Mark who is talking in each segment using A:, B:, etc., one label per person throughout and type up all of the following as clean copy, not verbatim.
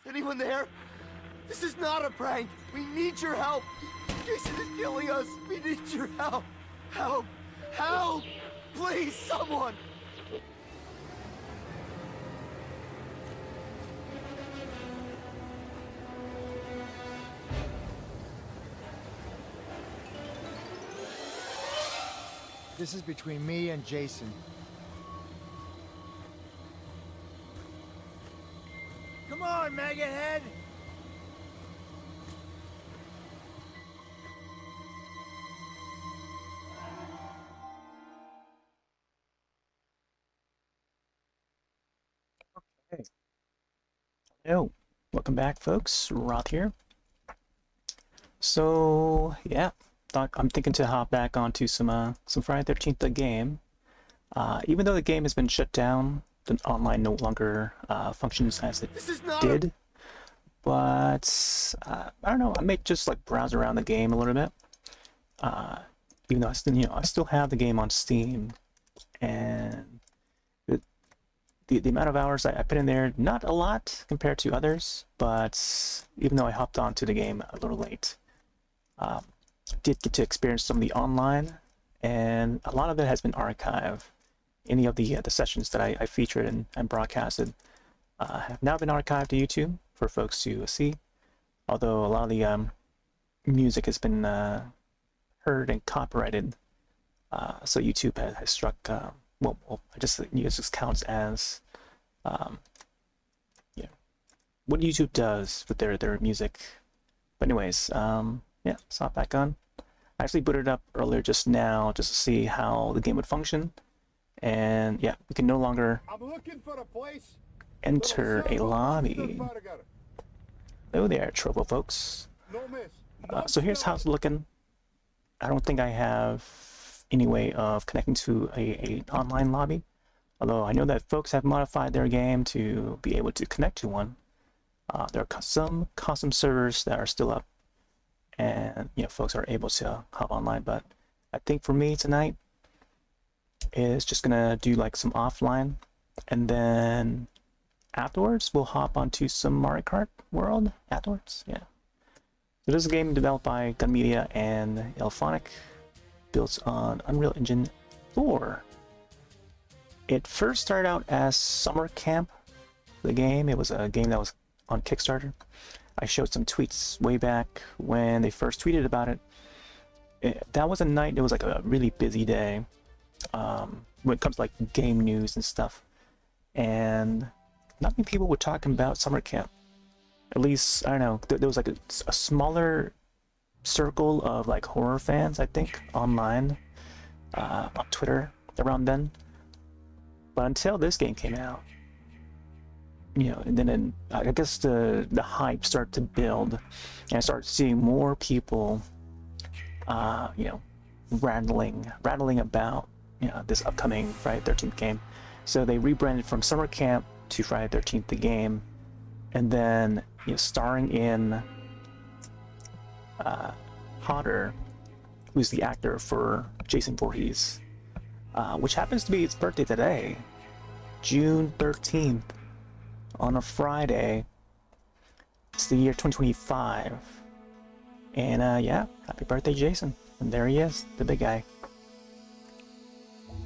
A: Anyone there? This is not a prank. We need your help. Jason is killing us. We need your help. Help! Help! Please, someone!
B: This is between me and Jason. Come on, Maggothead!
C: Okay. Hello, welcome back, folks. Roth here. So yeah, I'm thinking to hop back onto some Friday 13th the game. Even though the game has been shut down, the online no longer functions as it did. But I don't know. I may just like browse around the game a little bit. Even though I still have the game on Steam, and the amount of hours I put in there, not a lot compared to others. But even though I hopped onto the game a little late, did get to experience some of the online, and a lot of it has been archived. Any of the sessions that I featured and broadcasted have now been archived to YouTube for folks to see. Although a lot of the music has been heard and copyrighted, so YouTube has struck. Well, I just use this counts as what YouTube does with their music. But anyways, yeah, let's hop back on. I actually booted it up earlier just now just to see how the game would function. And yeah, we can no longer enter a lobby. Hello there, Trovo folks. So here's how it's looking. I don't think I have any way of connecting to an online lobby. Although I know that folks have modified their game to be able to connect to one. There are some custom servers that are still up, and folks are able to hop online. But I think for me tonight is just gonna do like some offline, and then afterwards we'll hop onto some Mario Kart World afterwards. Yeah. So this is a game developed by Gun Media and Elphonic, built on Unreal Engine 4. It first started out as Summer Camp, the game. It was a game that was on Kickstarter. I showed some tweets way back when they first tweeted about it. That was a night, it was like a really busy day when it comes to like game news and stuff. And not many people were talking about Summer Camp. At least, I don't know, there was like a smaller circle of like horror fans, I think, online, on Twitter around then. But until this game came out, and then I guess the hype started to build, and I started seeing more people, rattling about, this upcoming Friday 13th game. So they rebranded from Summer Camp to Friday 13th the game, and then starring in Hodder, who's the actor for Jason Voorhees, which happens to be his birthday today, June 13th, on a Friday. It's the year 2025, and yeah, happy birthday, Jason. And there he is, the big guy.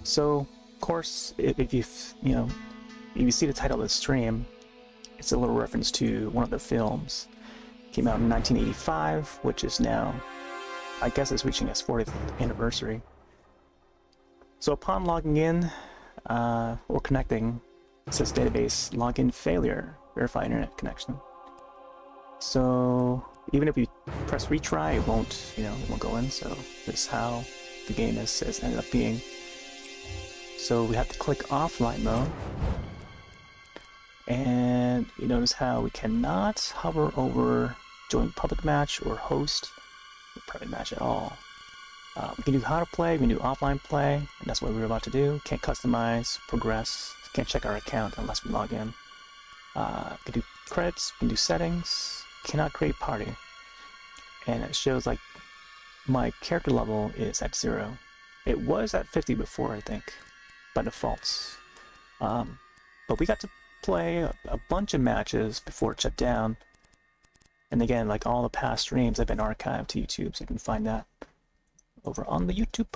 C: So, of course, if you see the title of the stream, it's a little reference to one of the films. Came out in 1985, which is now, I guess it's reaching its 40th anniversary. So upon logging in or connecting, it says database login failure, verify internet connection. So even if you press retry, it won't go in. So this is how the game has ended up being. So we have to click offline mode, and you notice how we cannot hover over join public match or host a private match at all. We can do how to play, we can do offline play, and that's what we're about to do. Can't customize, progress, can't check our account unless we log in. We can do credits, we can do settings, cannot create party. And it shows like my character level is at 0. It was at 50 before, I think, by default. But we got to play a bunch of matches before it shut down. And again, like all the past streams have been archived to YouTube, so you can find that over on the YouTube.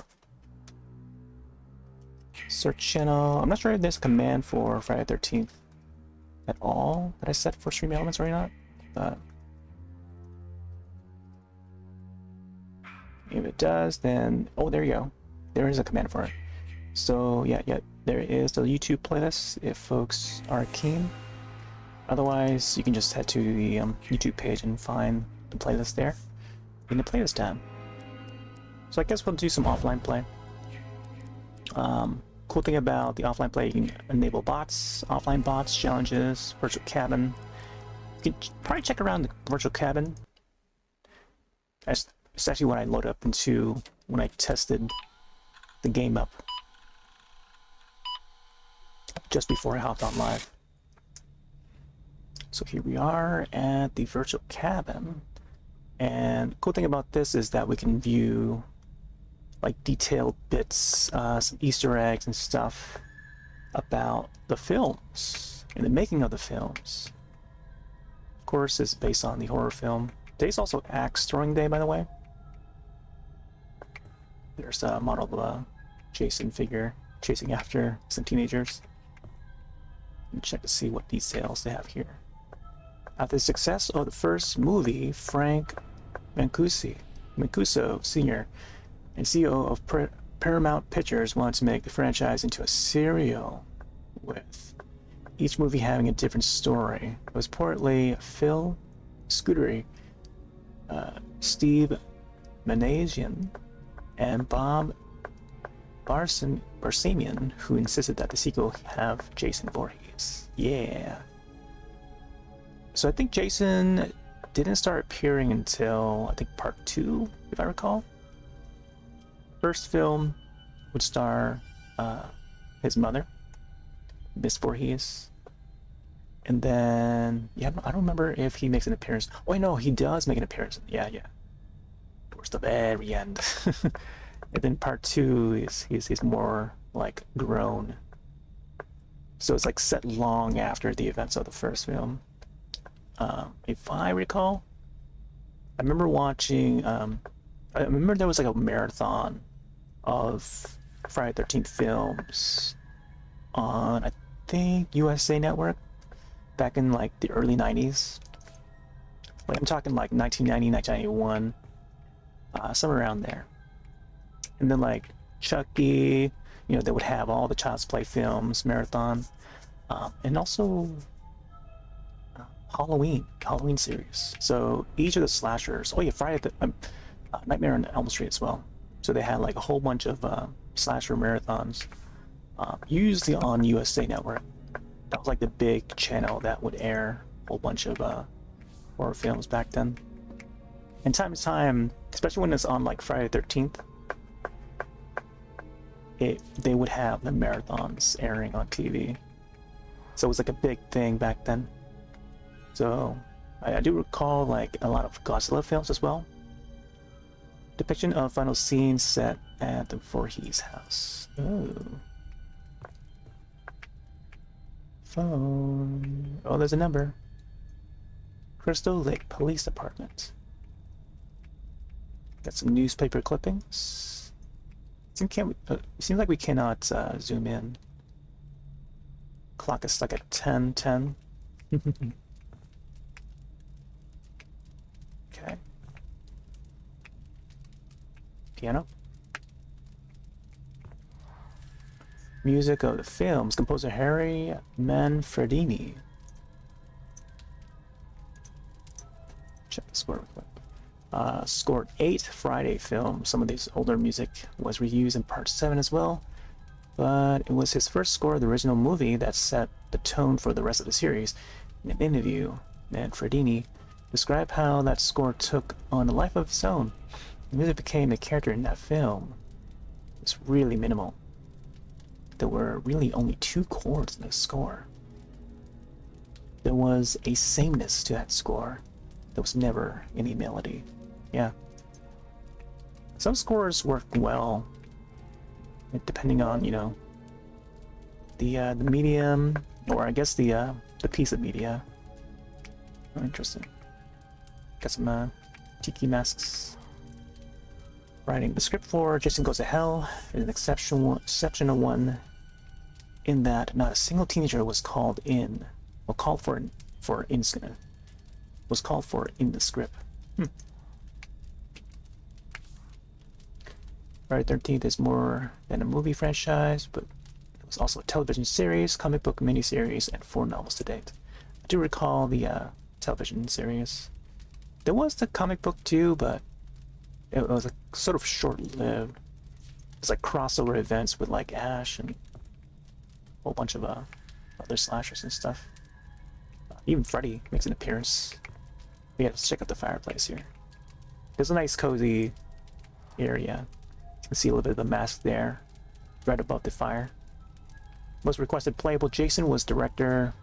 C: Search channel. I'm not sure if there's a command for Friday the 13th at all that I set for stream elements or not, but if it does, then oh, there you go. There is a command for it. So yeah, there is the YouTube playlist if folks are keen. Otherwise, you can just head to the YouTube page and find the playlist there in the playlist tab. So I guess we'll do some offline play. Cool thing about the offline play, you can enable bots, offline bots, challenges, virtual cabin. You can probably check around the virtual cabin. It's actually what I loaded up into when I tested the game up just before I hopped on live. So here we are at the virtual cabin, and the cool thing about this is that we can view like detailed bits, some Easter eggs and stuff about the films and the making of the films. Of course, it's based on the horror film. Today's also axe throwing day, by the way. There's a model of a Jason figure chasing after some teenagers. And check to see what details they have here. After the success of the first movie, Frank Mancuso Sr. and CEO of Paramount Pictures wanted to make the franchise into a serial, with each movie having a different story. It was reportedly Phil Scuderi, Steve Managian, and Bob Barsamian who insisted that the sequel have Jason Voorhees. Yeah. So I think Jason didn't start appearing until, I think, part 2, if I recall. First film would star his mother, Miss Voorhees. And then, yeah, I don't remember if he makes an appearance. Oh, no, he does make an appearance. Yeah. Towards the very end. And then part 2 he's more like grown. So it's like set long after the events of the first film. If I recall, I remember watching, I remember there was like a marathon of Friday the 13th films on, I think, USA Network back in like the early 90s. Like I'm talking like 1990, 1991, somewhere around there. And then like Chucky, you know, they would have all the Child's Play films, marathon, and also Halloween series. So each of the slashers, oh yeah, Nightmare on Elm Street as well. So they had like a whole bunch of slasher marathons, usually on USA Network. That was like the big channel that would air a whole bunch of horror films back then. And time to time, especially when it's on like Friday the 13th, they would have the marathons airing on TV. So it was like a big thing back then. So I do recall like a lot of Godzilla films as well. Depiction of final scene set at the Voorhees house. Oh. Phone. Oh, there's a number. Crystal Lake Police Department. Got some newspaper clippings. Seems like we cannot zoom in. Clock is stuck at 10:10. Okay. Piano. Music of the films, composer Harry Manfredini. Check the score real quick. Scored 8 Friday films. Some of these older music was reused in part 7 as well, but it was his first score of the original movie that set the tone for the rest of the series. In an interview, Manfredini described how that score took on a life of its own. The music became a character in that film. It's really minimal. There were really only 2 chords in the score. There was a sameness to that score. There was never any melody. Yeah. Some scores work well, depending on, you know, the medium or I guess the piece of media. Oh, interesting. Got some tiki masks. Writing the script for Jason Goes to Hell is an exceptional one, in that not a single teenager was called in, or called for in the script. Friday 13th is more than a movie franchise, but it was also a television series, comic book miniseries, and 4 novels to date. I do recall the television series. There was the comic book too, but it was sort of short-lived. It's like crossover events with like Ash and a whole bunch of other slashers and stuff. Even Freddy makes an appearance. Yeah, let's check out the fireplace here. There's a nice cozy area. You can see a little bit of the mask there, right above the fire. Most requested playable Jason was director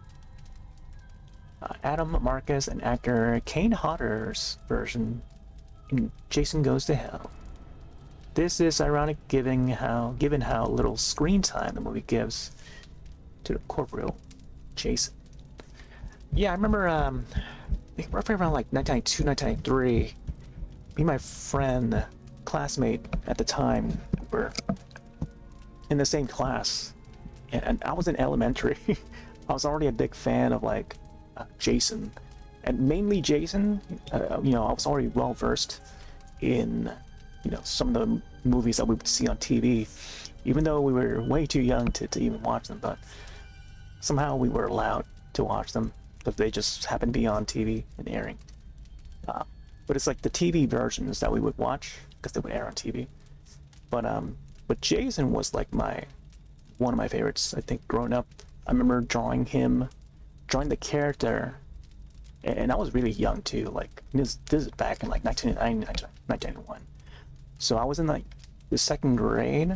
C: Adam Marcus and actor Kane Hodder's version in Jason Goes to Hell. This is ironic given how little screen time the movie gives to the corporeal Jason. Yeah, I remember roughly around like 1992, 1993, me and my friend, classmate at the time, were in the same class, and I was in elementary. I was already a big fan of like Jason, and mainly Jason. You know, I was already well versed in, you know, some of the movies that we would see on TV, even though we were way too young to even watch them, but somehow we were allowed to watch them, but they just happened to be on TV and airing. But it's like the TV versions that we would watch because they would air on TV. But Jason was like one of my favorites. I think growing up, I remember drawing the character, and I was really young too. Like this is back in like 1990, 1991. So I was in like the 2nd grade,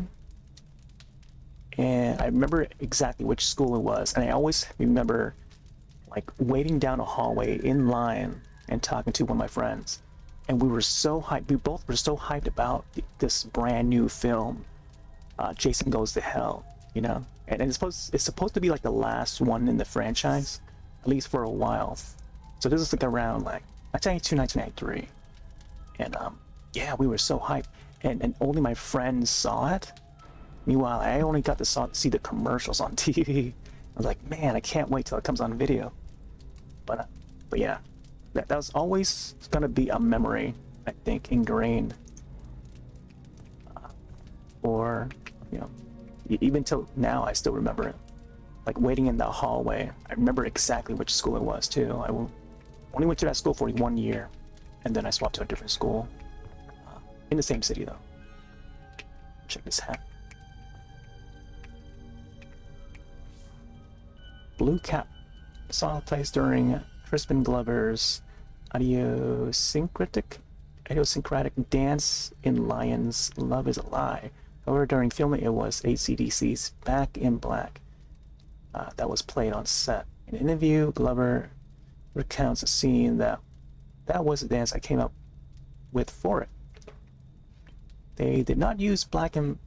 C: and I remember exactly which school it was, and I always remember like waiting down a hallway in line and talking to one of my friends, and we were so hyped. We both were so hyped about this brand new film, Jason Goes to Hell. You know, and it's supposed to be like the last one in the franchise, at least for a while. So this is like around like 1992, 1993, and yeah, we were so hyped, and only my friends saw it. Meanwhile, I only got to see the commercials on TV. I was like, man, I can't wait till it comes on video. But yeah, that was always gonna be a memory, I think, ingrained. Or, you know, even till now, I still remember it. Like waiting in the hallway. I remember exactly which school it was too. I only went to that school for 1 year, and then I swapped to a different school in the same city though. Check this hat. Blue Cap song plays during Crispin Glover's idiosyncratic dance in Lion's Love Is a Lie. However, during filming, it was AC/DC's Back in Black that was played on set. In an interview, Glover recounts a scene that was the dance I came up with for it. They did not use Back in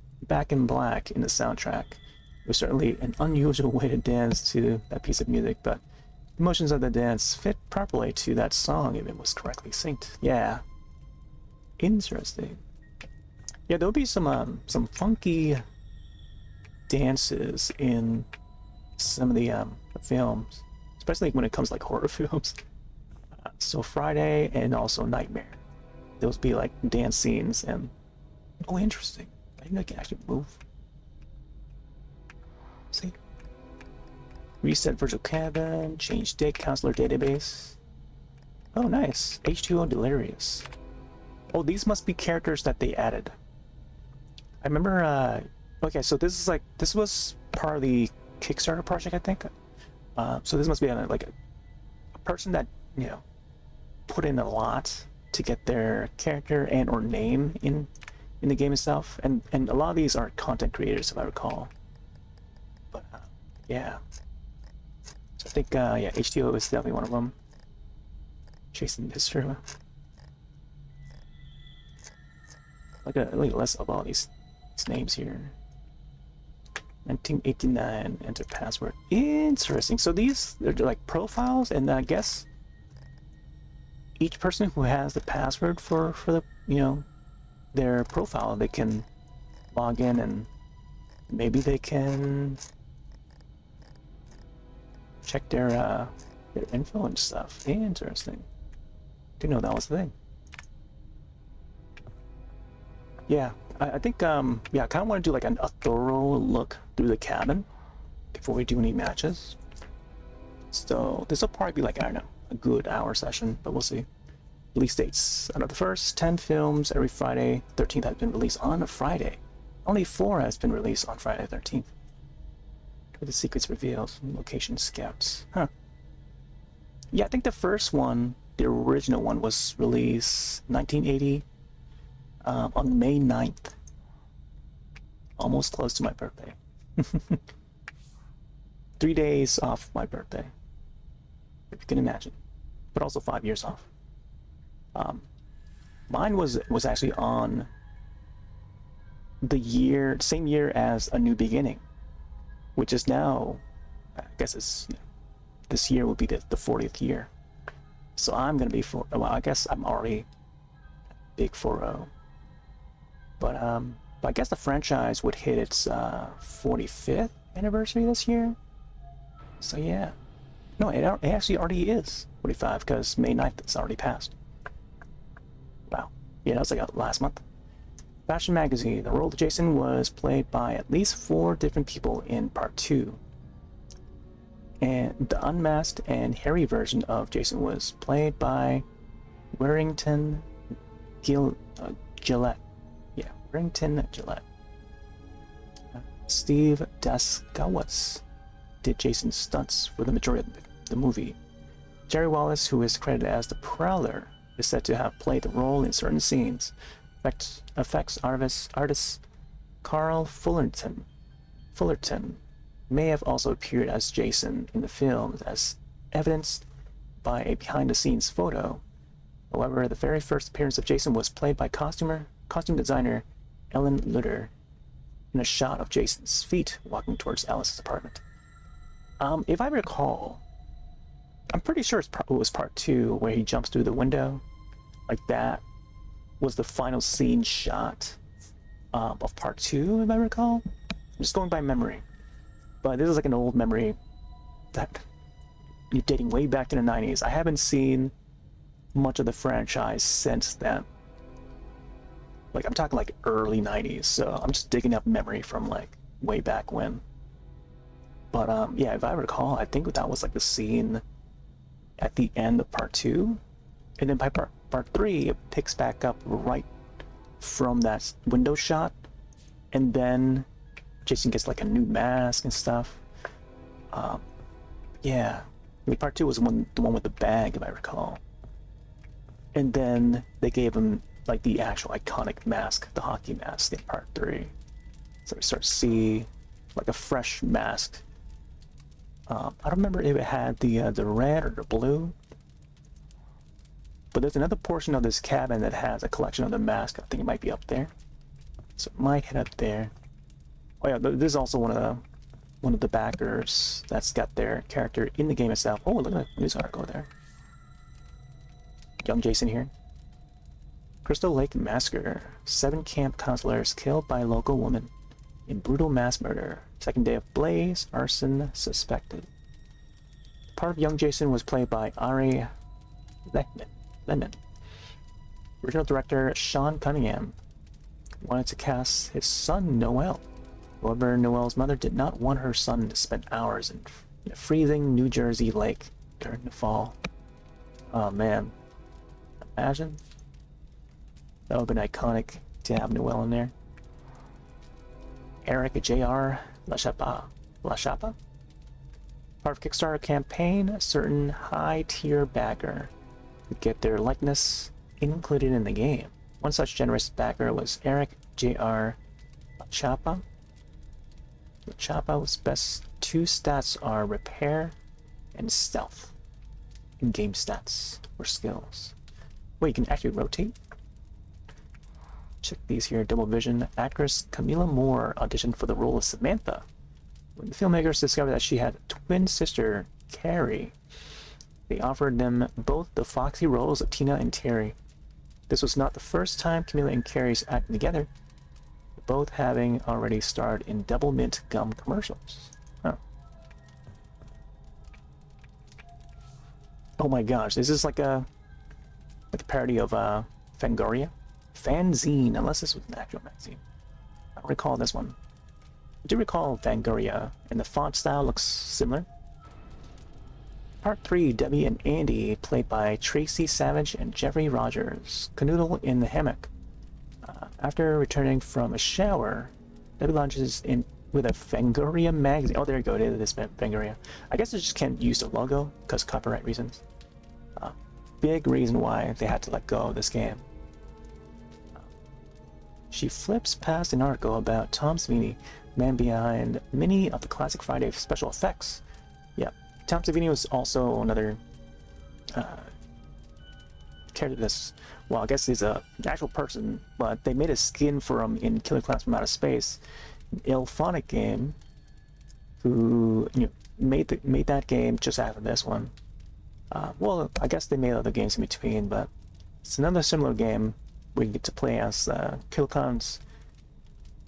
C: Black in the soundtrack. It was certainly an unusual way to dance to that piece of music, but the motions of the dance fit properly to that song if it was correctly synced. Yeah. Interesting. Yeah, there'll be some funky dances in some of the films, especially when it comes to like horror films. So Friday and also Nightmare, there'll be like dance scenes, and oh, interesting. I think I can actually move. See? Reset virtual cabin, change dick, counselor database. Oh, nice. H2O Delirious. Oh, these must be characters that they added. I remember, okay, so this was part of the Kickstarter project, I think. So this must be like a person that, you know, put in a lot to get their character and or name in the game itself. And a lot of these are content creators, if I recall. But, yeah. So I think, yeah, H2O is definitely one of them. Jason Mr. Look at less of all these names here. 1989, enter password. Interesting. So these, they're like profiles, and I guess each person who has the password for the, you know, their profile, they can log in and maybe they can check their info and stuff. Interesting. Didn't know that was the thing. Yeah, I think yeah, I kind of want to do like a thorough look through the cabin before we do any matches. So this will probably be like, I don't know, a good hour session, but we'll see. Release dates. Out of the first 10 films every Friday, 13th has been released on a Friday. Only 4 has been released on Friday 13th. With the secrets revealed, location scouts. Huh. Yeah, I think the first one, the original one, was released 1980 on May 9th. Almost close to my birthday. 3 days off my birthday, if you can imagine. But also 5 years off. Mine was actually on the same year as A New Beginning, which is now, I guess it's, this year will be the 40th year. So I'm gonna be well, I guess I'm already big 40. But I guess the franchise would hit its 45th anniversary this year. So yeah, no, it actually already is 45 because May 9th it's already passed. Wow, yeah, that was like last month. Fashion Magazine. The role of Jason was played by at least 4 different people in part 2. And the unmasked and hairy version of Jason was played by Warrington Gillette. Yeah, Warrington Gillette. Steve Daskawas did Jason's stunts for the majority of the movie. Jerry Wallace, who is credited as the Prowler, is said to have played the role in certain scenes. Effects artist Carl Fullerton may have also appeared as Jason in the film, as evidenced by a behind-the-scenes photo. However, the very first appearance of Jason was played by costume designer Ellen Lutter in a shot of Jason's feet walking towards Alice's apartment. If I recall, I'm pretty sure it was part 2 where he jumps through the window. Like that was the final scene shot of part 2, if I recall. I'm just going by memory. But this is like an old memory that you're dating way back to the 90s. I haven't seen much of the franchise since then. Like, I'm talking like early 90s, so I'm just digging up memory from like way back when. But yeah, if I recall, I think that was like the scene at the end of part 2. And then by part 3, it picks back up right from that window shot. And then Jason gets like a new mask and stuff. Yeah, I mean, part 2 was the one with the bag, if I recall. And then they gave him like the actual iconic mask, the hockey mask, in part 3. So we start to see like a fresh mask. I don't remember if it had the red or the blue. But there's another portion of this cabin that has a collection of the masks. I think it might be up there. So it might head up there. Oh yeah, this is also one of the backers that's got their character in the game itself. Oh, look at that news article there. Young Jason here. Crystal Lake Massacre. 7 camp counselors killed by a local woman in brutal mass murder. Second day of blaze, arson suspected. Part of Young Jason was played by Ari Lehman. Original director Sean Cunningham wanted to cast his son Noel. However, Noel's mother did not want her son to spend hours in a freezing New Jersey lake during the fall. Oh man. Imagine. That would have been iconic to have Noel in there. Eric J.R. LaChapa. Part of Kickstarter campaign, a certain high-tier backer would get their likeness included in the game. One such generous backer was Eric J.R. LaChapa. LaChapa's best 2 stats are repair and stealth. In-game stats or skills. Wait, you can actually rotate? Check these here. Double Vision. Actress Camila Moore auditioned for the role of Samantha When the filmmakers discovered that she had a twin sister, Carrie, they offered them both the foxy roles of Tina and Terry. This was not the first time Camila and Carrie's acting together, both having already starred in Double Mint gum commercials. Huh. Oh my gosh, this is like a parody of Fangoria? Fanzine, unless this was an actual magazine. I don't recall this one. I do recall Fangoria, and the font style looks similar. Part 3, Debbie and Andy, played by Tracy Savage and Jeffrey Rogers, canoodle in the hammock. After returning from a shower, Debbie launches in with a Fangoria magazine. Oh, there you go, it is Fangoria. I guess they just can't use the logo because copyright reasons. Big reason why they had to let go of this game. She flips past an article about Tom Savini, man behind many of the classic Friday special effects. Yeah, Tom Savini was also another character that's, well, I guess he's an actual person, but they made a skin for him in Killer Clowns from Outer Space, an IllFonic game, who made that game just after this one. Well, I guess they made other games in between, but it's another similar game where you get to play as Killer Clowns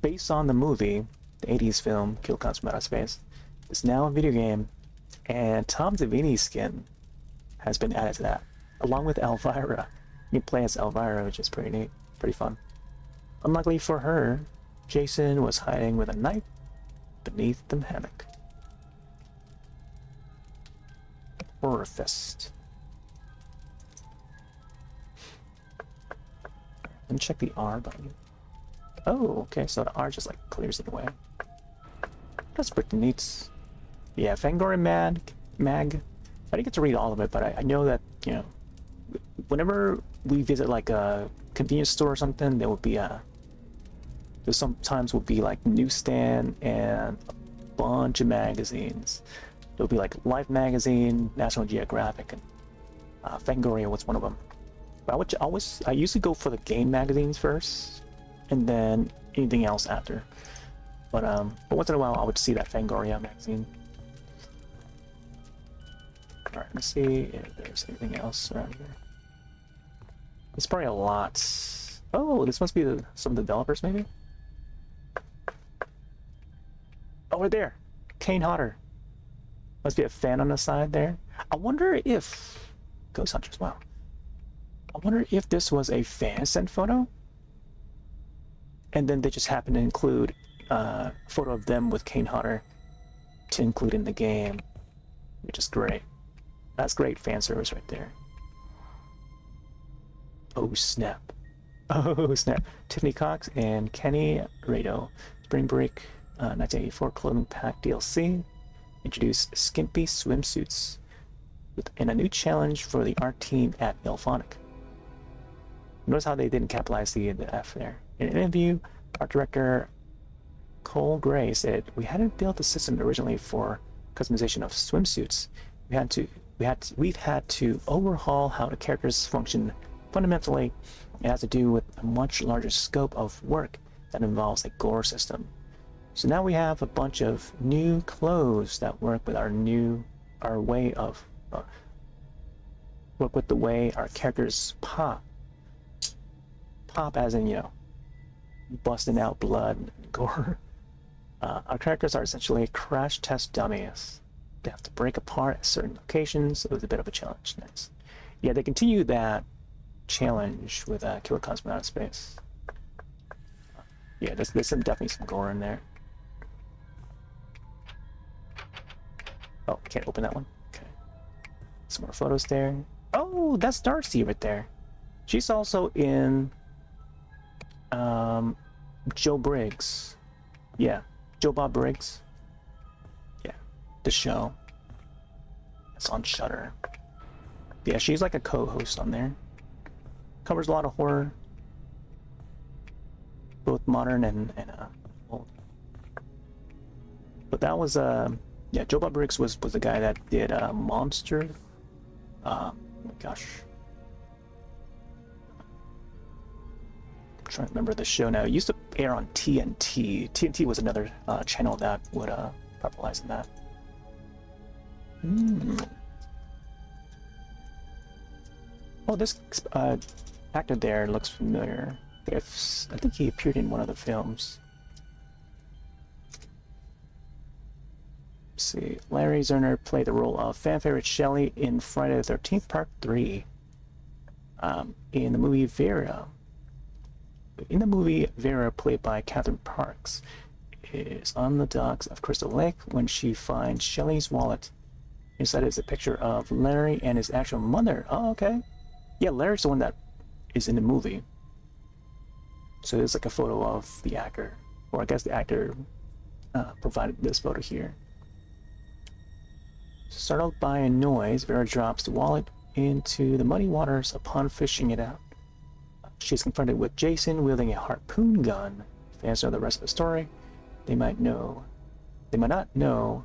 C: based on the movie, the 80s film Killer Clowns from Outer Space. It's now a video game, and Tom Savini's skin has been added to that, along with Elvira. You can play as Elvira, which is pretty neat, pretty fun. Unluckily for her, Jason was hiding with a knife beneath the hammock. Horror Fest. Let me check the R button. Oh, okay, so the R just like clears it away. That's pretty neat. Yeah, Fangoria Mag. I didn't get to read all of it, but I know that, whenever we visit like a convenience store or something, there would be there sometimes would be like newsstand and a bunch of magazines. There'll be like Life magazine, National Geographic, and Fangoria was one of them. But I usually go for the game magazines first, and then anything else after. But once in a while I would see that Fangoria magazine. Alright, let's see if there's anything else around here. There's probably a lot. Oh, this must be some developers, maybe? Oh, right there! Kane Hodder. Must be a fan on the side there. I wonder if... Ghost Hunters, wow. I wonder if this was a fan sent photo? And then they just happened to include a photo of them with Kane Hodder to include in the game. Which is great. That's great fan service right there. Oh snap. Oh snap. Tiffany Cox and Kenny Rado. Spring Break 1984 Clothing Pack DLC. Introduced skimpy swimsuits and a new challenge for the art team at IllFonic. Notice how they didn't capitalize the F there. In an interview, art director Cole Gray said, "We hadn't built the system originally for customization of swimsuits. We've had to overhaul how the characters function. Fundamentally, it has to do with a much larger scope of work that involves a gore system. So now we have a bunch of new clothes that work with work with the way our characters pop. Pop as in, busting out blood and gore. Our characters are essentially crash test dummies. They have to break apart at certain locations. It was a bit of a challenge. Nice. Yeah, they continue that challenge with Killer Clowns from Outer Space. Yeah, there's definitely some gore in there. Oh, can't open that one. Okay. Some more photos there. Oh, that's Darcy right there. She's also in Joe Briggs. Yeah, Joe Bob Briggs. Yeah, the show. It's on Shudder. Yeah, she's like a co-host on there. Covers a lot of horror, both modern and old. But that was yeah, Joe Bob Briggs was the guy that did Monster. Oh my gosh, I'm trying to remember the show now. It used to air on TNT. TNT was another channel that would purpleizing that. Hmm. Oh, this actor there looks familiar. I think he appeared in one of the films. Let's see. Larry Zerner played the role of fan favorite Shelley in Friday the 13th Part 3. In the movie Vera. In the movie, Vera, played by Catherine Parks, is on the docks of Crystal Lake when she finds Shelley's wallet. Inside is a picture of Larry and his actual mother. Oh, okay. Yeah, Larry's the one that is in the movie. So it's like a photo of the actor. Or I guess the actor provided this photo here. Startled by a noise, Vera drops the wallet into the muddy waters upon fishing it out. She's confronted with Jason wielding a harpoon gun. Fans know the rest of the story. They might not know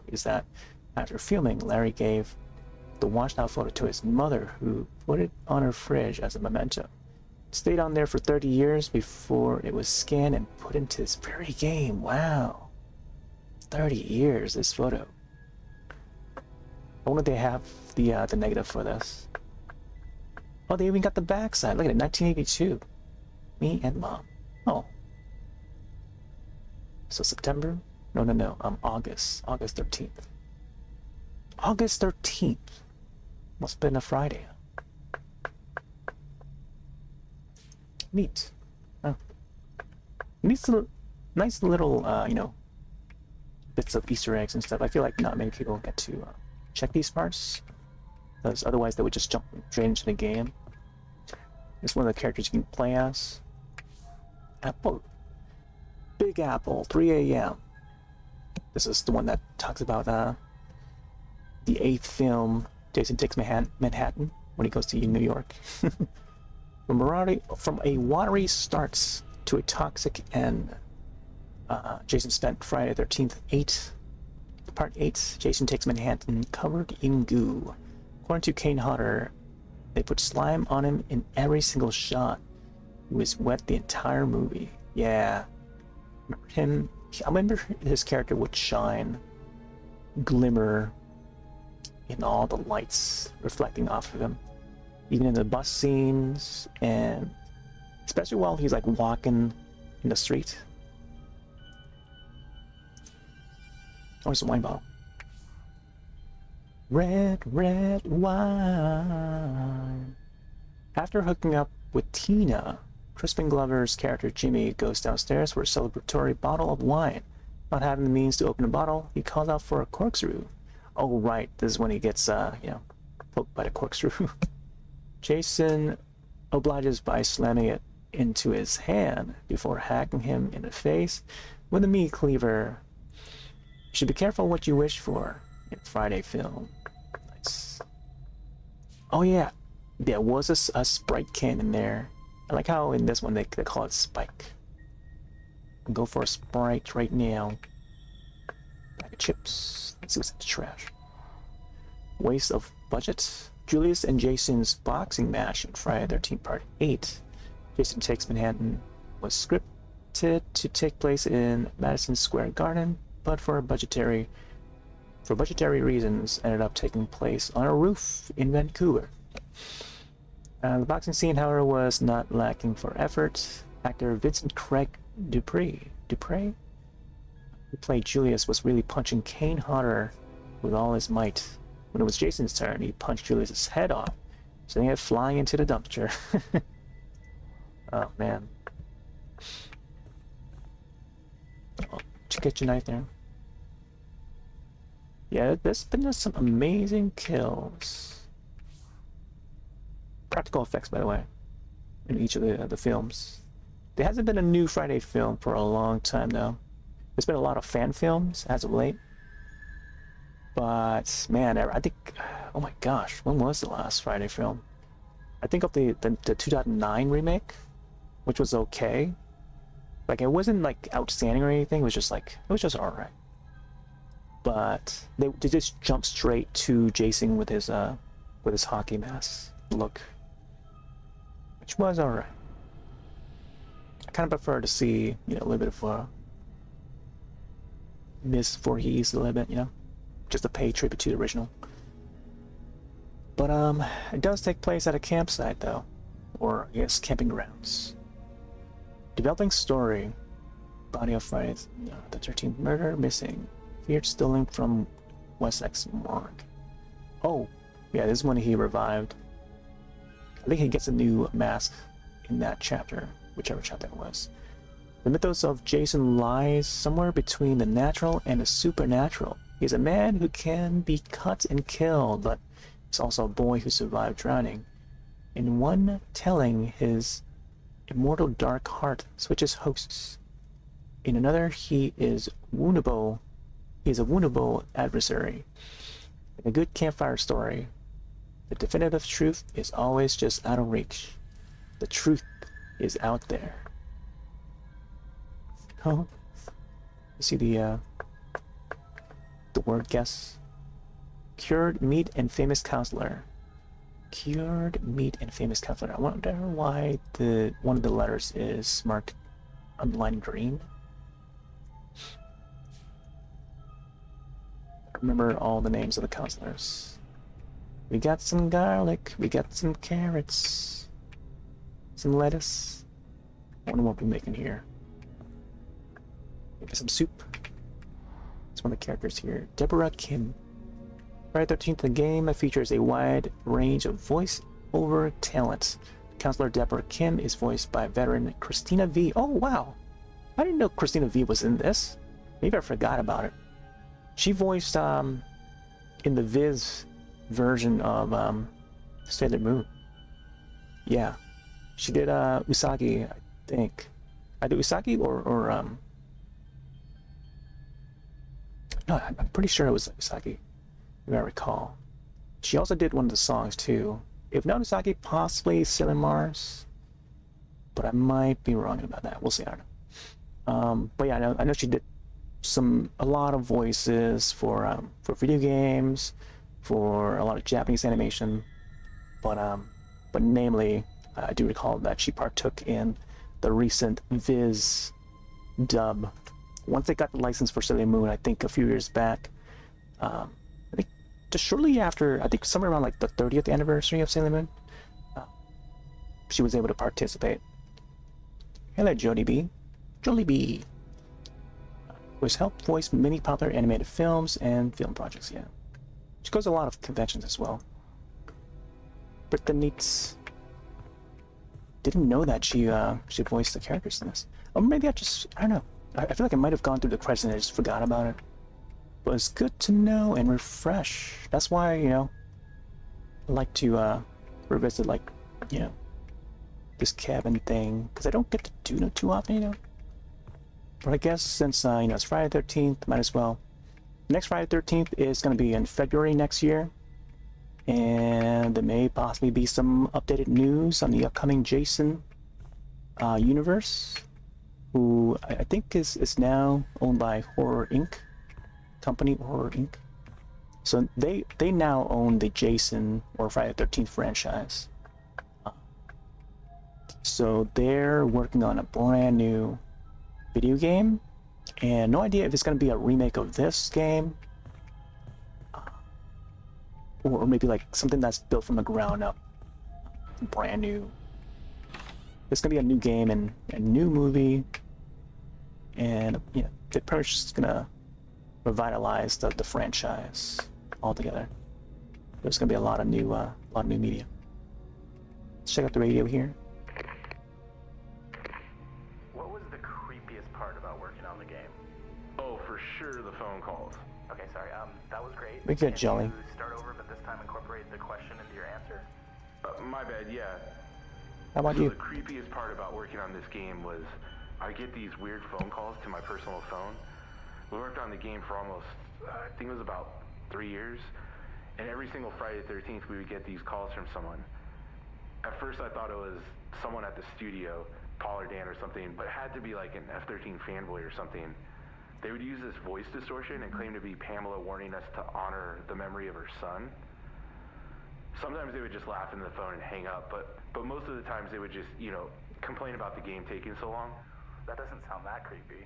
C: is that after filming, Larry gave the washed out photo to his mother, who put it on her fridge as a memento. It stayed on there for 30 years before it was scanned and put into this very game. Wow. 30 years, this photo. I wonder if they have the negative for this. Oh, they even got the backside. Look at it, 1982. Me and Mom. Oh. So September? No. August. August 13th. August 13th. Must have been a Friday. Neat. Oh. Nice little, you know, bits of Easter eggs and stuff. I feel like not many people get to check these parts, because otherwise they would just jump straight into the game. It's one of the characters you can play as. Apple. Big Apple, 3 a.m. This is the one that talks about the 8th film, Jason Takes Manhattan, when he goes to New York. From a watery starts to a toxic end. Jason spent Friday the 13th, Part 8, Jason Takes Manhattan, covered in goo. According to Kane Hodder, they put slime on him in every single shot. He was wet the entire movie. Yeah. I remember his character would shine, glimmer in all the lights reflecting off of him. Even in the bus scenes, and especially while he's like walking in the street. Where's the wine bottle? Red wine. After hooking up with Tina, Crispin Glover's character Jimmy goes downstairs for a celebratory bottle of wine. Not having the means to open a bottle, he calls out for a corkscrew. Oh right, this is when he gets, you know, poked by the corkscrew. Jason obliges by slamming it into his hand before hacking him in the face with a meat cleaver. You should be careful what you wish for in Friday film. Nice. Oh yeah, there was a Sprite can in there. I like how in this one they call it Spike. Go for a Sprite right now. Bag of chips. Let's see what's in the trash. Waste of budget. Julius and Jason's boxing match in Friday the 13th Part 8. Jason Takes Manhattan was scripted to take place in Madison Square Garden, but for budgetary reasons ended up taking place on a roof in Vancouver. The boxing scene, however, was not lacking for effort. Actor Vincent Craig Dupree, who played Julius, was really punching Kane Hodder with all his might. When it was Jason's turn, he punched Julius's head off, sending it flying into the dumpster. Oh man. Oh, did you get your knife there? Yeah, there's been some amazing kills. Practical effects, by the way, in each of the films. There hasn't been a new Friday film for a long time now. There's been a lot of fan films as of late. But, man, I think, oh my gosh, when was the last Friday film? I think of the 2009 remake, which was okay. Like, it wasn't, like, outstanding or anything. It was just, like, it was just alright. But they just jumped straight to Jason with his hockey mask look, which was alright. I kind of prefer to see, you know, a little bit of Miss Voorhees a little bit, you know, just to pay tribute to the original. But it does take place at a campsite though, or I guess camping grounds. Developing story. Body of Friday the 13th murder missing. Feared stealing from Wessex morgue. Oh, yeah, this is when he revived. I think he gets a new mask in that chapter, whichever chapter it was. The mythos of Jason lies somewhere between the natural and the supernatural. He's a man who can be cut and killed, but he's also a boy who survived drowning. In one telling, his immortal dark heart switches hosts. In another, he is woundable. He is a woundable adversary. In a good campfire story, the definitive truth is always just out of reach. The truth is out there. Oh, you see the word guess. Cured meat and famous counselor. Cured meat and famous counselor. I wonder why one of the letters is marked underlined green. Remember all the names of the counselors. We got some garlic, we got some carrots, some lettuce. I wonder what we're making here. Maybe some soup. It's one of the characters here. Deborah Kim. Friday the 13th, the game features a wide range of voice-over talent. Counselor Deborah Kim is voiced by veteran Christina V. Oh wow! I didn't know Christina V was in this. Maybe I forgot about it. She voiced in the Viz version of Sailor Moon. Yeah, she did Usagi, I think. Either Usagi or no, I'm pretty sure it was Usagi, if I recall. She also did one of the songs too. If not Usagi, possibly Sailor Mars, but I might be wrong about that. We'll see. I don't know. But yeah, I know she did a lot of voices for video games, for a lot of Japanese animation, but namely, I do recall that she partook in the recent Viz dub. Once they got the license for Sailor Moon, I think a few years back, I think just shortly after, I think somewhere around like the 30th anniversary of Sailor Moon, she was able to participate. Hello, Jody B. Jolly B. Was helped voice many popular animated films and film projects, yeah. She goes to a lot of conventions as well. Britta Neats. Didn't know that she voiced the characters in this. Or maybe I don't know. I feel like I might have gone through the credits and I just forgot about it. But it's good to know and refresh. That's why, you know, I like to revisit, like, you know, this cabin thing. Because I don't get to do it too often, you know. But I guess since, you know, it's Friday the 13th, might as well. Next Friday the 13th is going to be in February next year. And there may possibly be some updated news on the upcoming Jason universe, who I think is now owned by Horror Inc. Company Horror Inc. So they now own the Jason or Friday the 13th franchise. So they're working on a brand new video game, and no idea if it's going to be a remake of this game, or maybe like something that's built from the ground up, brand new. It's going to be a new game and a new movie, and you know, they're pretty much just going to revitalize the franchise altogether. There's going to be a lot of new media. Let's check out the radio here. We good, Jolly.
D: Start over, but this time incorporate the question into your answer.
E: My bad, yeah.
C: How about you?
E: The creepiest part about working on this game was I get these weird phone calls to my personal phone. We worked on the game for almost, I think it was about 3 years, and every single Friday the 13th we would get these calls from someone. At first I thought it was someone at the studio, Paul or Dan or something, but it had to be like an F-13 fanboy or something. They would use this voice distortion and claim to be Pamela warning us to honor the memory of her son. Sometimes they would just laugh into the phone and hang up, but most of the times they would just, you know, complain about the game taking so long.
D: That doesn't sound that creepy.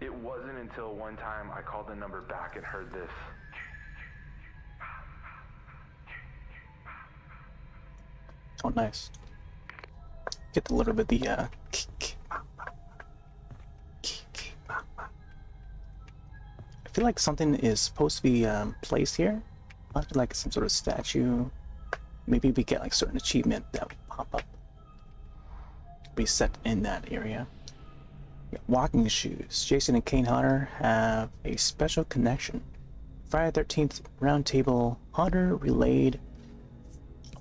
E: It wasn't until one time I called the number back and heard this.
C: Oh, nice. Get a little bit of the I feel like something is supposed to be placed here. Must be like some sort of statue. Maybe we get like certain achievement that would pop up. Be set in that area. Yeah, walking shoes. Jason and Kane Hodder have a special connection. Friday the 13th Roundtable, Hodder relayed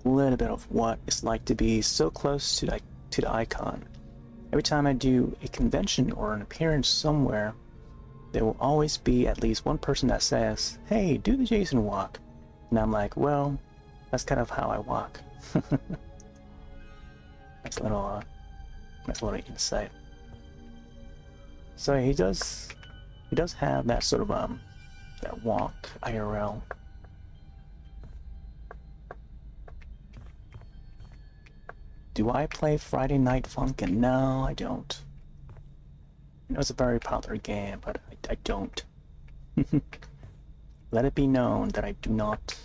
C: a little bit of what it's like to be so close to the icon. Every time I do a convention or an appearance somewhere, there will always be at least one person that says, "Hey, do the Jason walk." And I'm like, well, that's kind of how I walk. That's a little insight. So he does have that sort of that walk IRL. Do I play Friday Night Funkin'? No, I don't. I know it's a very popular game, but I don't. Let it be known that I do not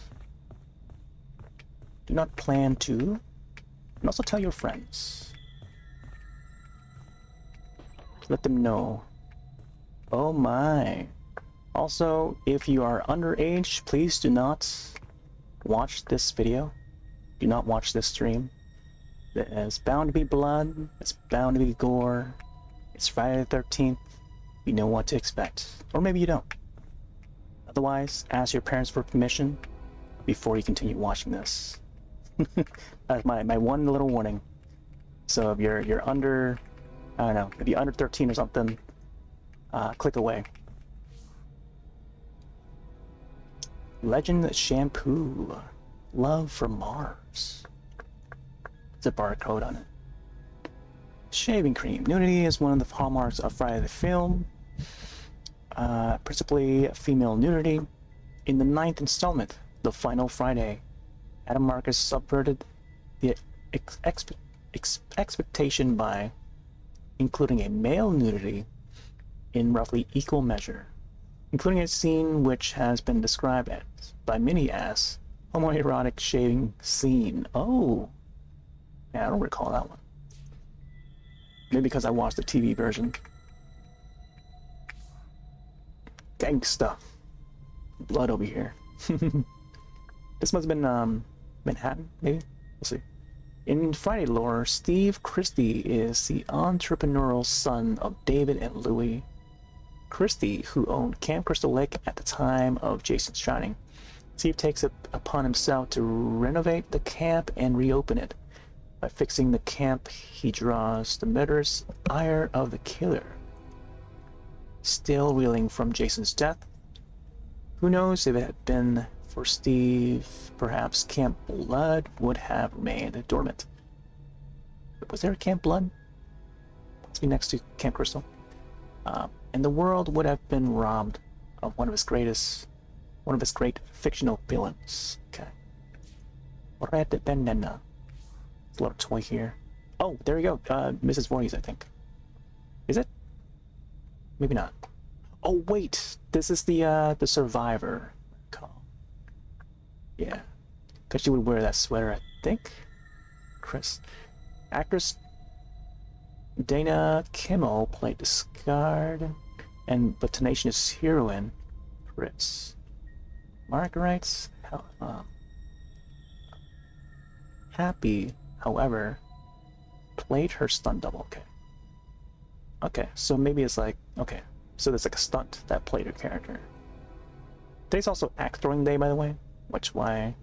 C: plan to. And also tell your friends. Let them know. Oh my. Also, if you are underage, please do not watch this video. Do not watch this stream. There's bound to be blood. It's bound to be gore. It's Friday the 13th. You know what to expect. Or maybe you don't. Otherwise, ask your parents for permission before you continue watching this. That's my one little warning. So if you're under, I don't know, if you're under 13 or something, click away. Legend Shampoo. Love from Mars. It's a barcode on it. Shaving cream. Nudity is one of the hallmarks of Friday the film. Principally female nudity. In the 9th installment, The Final Friday, Adam Marcus subverted the expectation by including a male nudity in roughly equal measure, including a scene which has been described by many as homoerotic shaving scene. Oh, yeah, I don't recall that one. Maybe because I watched the TV version. Gangsta. Blood over here. This must have been Manhattan, maybe? We'll see. In Friday lore, Steve Christie is the entrepreneurial son of David and Louie Christie, who owned Camp Crystal Lake at the time of Jason's Shining. Steve takes it upon himself to renovate the camp and reopen it. By fixing the camp, he draws the murderous ire of the killer. Still reeling from Jason's death, who knows if it had been for Steve, perhaps Camp Blood would have remained dormant. Was there a Camp Blood? Must be next to Camp Crystal. And the world would have been robbed of one of his great fictional villains. Okay. Red Banana. It's a little toy here. Oh, there we go. Mrs. Voorhees, I think. Is it? Maybe not. Oh wait, this is the survivor. Yeah, because she would wear that sweater, I think. Chris. Actress Dana Kimmel played the scarred but tenacious heroine, Chris. Marguerite's Happy, however, played her stunt double. Okay. Okay, so maybe it's like, okay, so there's like a stunt that played her character. Today's also axe throwing day, by the way, which why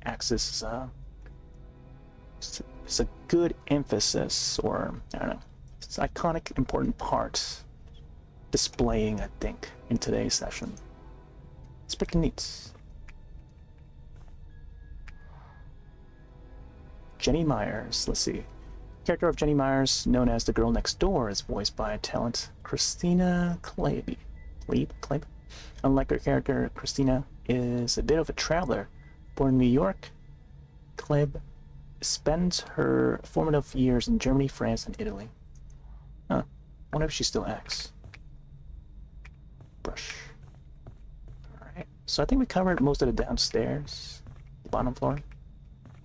C: Axis is it's a good emphasis, or I don't know, it's an iconic, important part displaying, I think, in today's session. It's pretty neat. Jenny Myers, let's see. Character of Jenny Myers, known as the girl next door, is voiced by talent Christina Klebe. Unlike her character, Christina is a bit of a traveler. Born in New York, Klebe spends her formative years in Germany, France, and Italy. Huh. I wonder if she still acts. toothbrush. Alright, so I think we covered most of the downstairs, the bottom floor.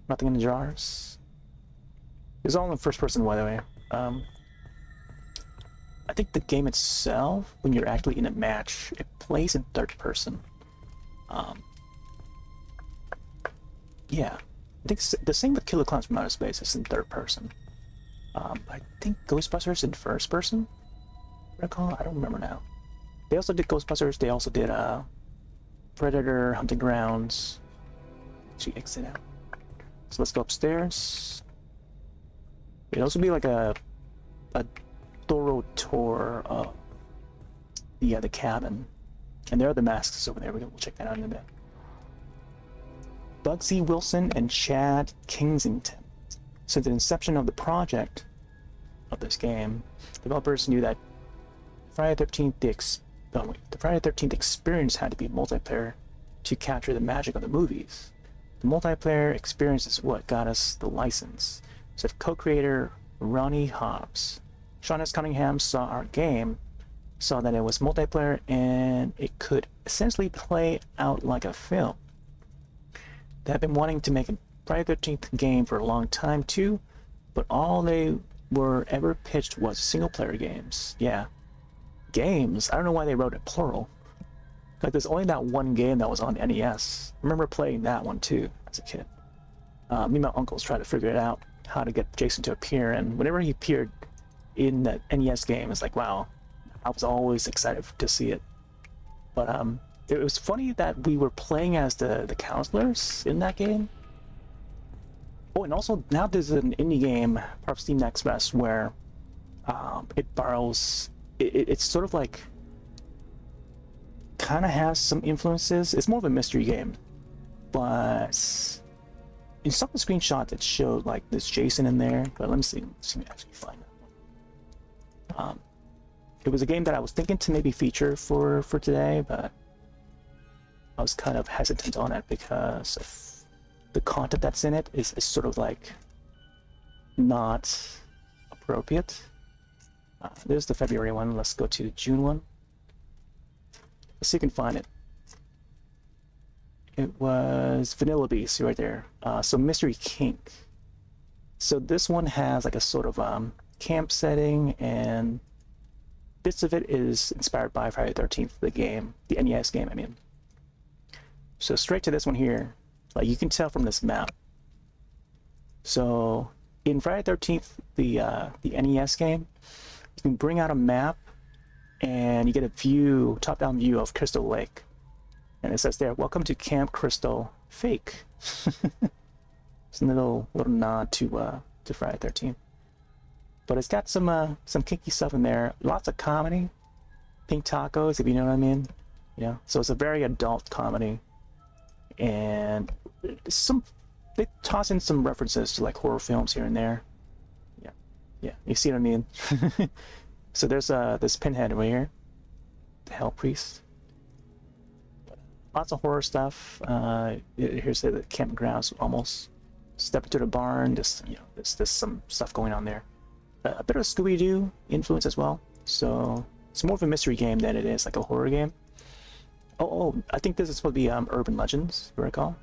C: Nothing in the jars. It's all in first person, by the way. I think the game itself, when you're actually in a match, it plays in third person. Yeah, I think the same with Killer Clowns from Outer Space. It's in third person. I think Ghostbusters in first person. Recall? I don't remember now. They also did Ghostbusters. They also did Predator, Hunting Grounds. Actually, exit out. So let's go upstairs. It'd also be like a thorough tour of the cabin. And there are the masks over there. We'll check that out in a bit. Bugsy Wilson and Chad Kingsington. Since the inception of the project of this game, developers knew that Friday the 13th the Friday the 13th experience had to be multiplayer to capture the magic of the movies. The multiplayer experience is what got us the license, said co-creator Ronnie Hobbs. Sean S. Cunningham saw our game, saw that it was multiplayer and it could essentially play out like a film. They have been wanting to make a Friday the 13th game for a long time too, but all they were ever pitched was single-player games. Yeah, games. I don't know why they wrote it plural. Like there's only that one game that was on NES. I remember playing that one too as a kid. Me and my uncles tried to figure it out, how to get Jason to appear, and whenever he appeared in that NES game, it's like, wow, I was always excited to see it. But it was funny that we were playing as the counselors in that game. Oh, and also now there's an indie game, part of Steam Next Fest, where it borrows. It's sort of like kind of has some influences. It's more of a mystery game, but in some of the screenshots it showed like this Jason in there. But let me see. Let me actually find that one. It was a game that I was thinking to maybe feature for today, but I was kind of hesitant on it because of the content that's in it is sort of like not appropriate. There's the February one. Let's go to the June one. Let's see if you can find it. It was Vanilla Beast right there. So Mystery Kink. So this one has like a sort of camp setting, and bits of it is inspired by Friday the 13th, the game, the NES game, I mean. So straight to this one here, like you can tell from this map. So in Friday the 13th, the NES game, you can bring out a map and you get a view, top-down view of Crystal Lake. And it says there, welcome to Camp Crystal Fake. It's a little nod to Friday the 13th. But it's got some kinky stuff in there, lots of comedy, pink tacos, if you know what I mean. You know, so it's a very adult comedy. And they toss in some references to like horror films here and there. Yeah, you see what I mean. So there's this Pinhead over here, the Hell Priest. Lots of horror stuff. Here's the campgrounds almost. Step into the barn. Just there's some stuff going on there. A bit of a Scooby-Doo influence as well. So it's more of a mystery game than it is like a horror game. Oh, I think this is supposed to be Urban Legends, if you recall.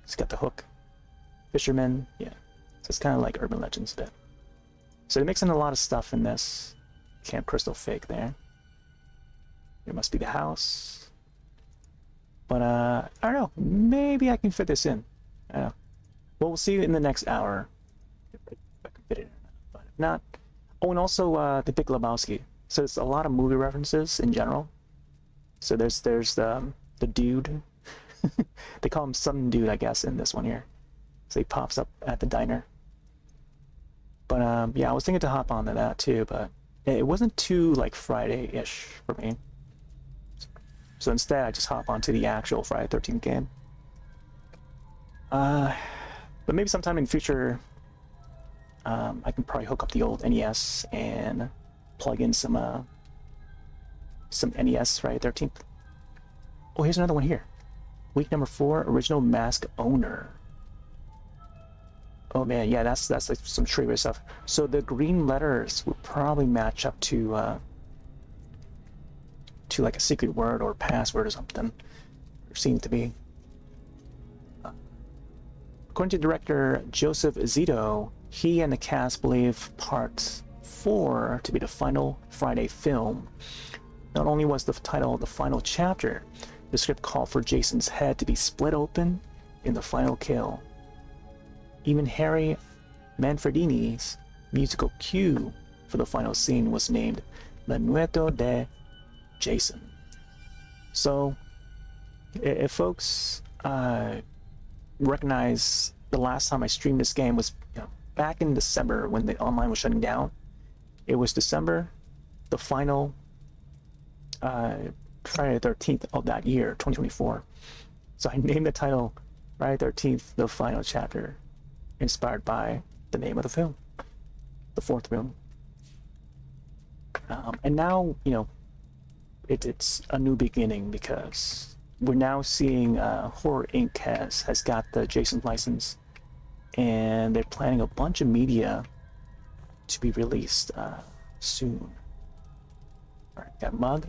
C: It's got the hook. Fisherman, yeah. So it's kind of like Urban Legends a bit. So they mix in a lot of stuff in this Camp Crystal Fake there. There must be the house. But I don't know. Maybe I can fit this in. I don't know. Well, we'll see in the next hour if I can fit it in or not. But if not. Oh, and also the Big Lebowski. So it's a lot of movie references in general. So there's the dude. They call him some dude, I guess, in this one here. So he pops up at the diner. But yeah, I was thinking to hop onto that too, but it wasn't too like Friday-ish for me. So instead, I just hop onto the actual Friday the 13th game. But maybe sometime in the future, I can probably hook up the old NES and plug in some NES Friday the 13th. Oh, here's another one here. Week number 4, original mask owner. Oh man, yeah, that's like some trivia stuff. So the green letters would probably match up to to like a secret word or password or something. There seems to be. According to director Joseph Zito, he and the cast believe Part 4 to be the final Friday film. Not only was the title the final chapter, the script called for Jason's head to be split open in the final kill. Even Harry Manfredini's musical cue for the final scene was named L'Annuetto de Jason. So, if folks recognize the last time I streamed this game was back in December when the online was shutting down. It was December, the final Friday the 13th of that year, 2024. So I named the title Friday the 13th, the final chapter, inspired by the name of the film, the fourth film. And now, it's a new beginning because we're now seeing Horror Inc. has got the Jason license, and they're planning a bunch of media to be released soon. All right, got Mug.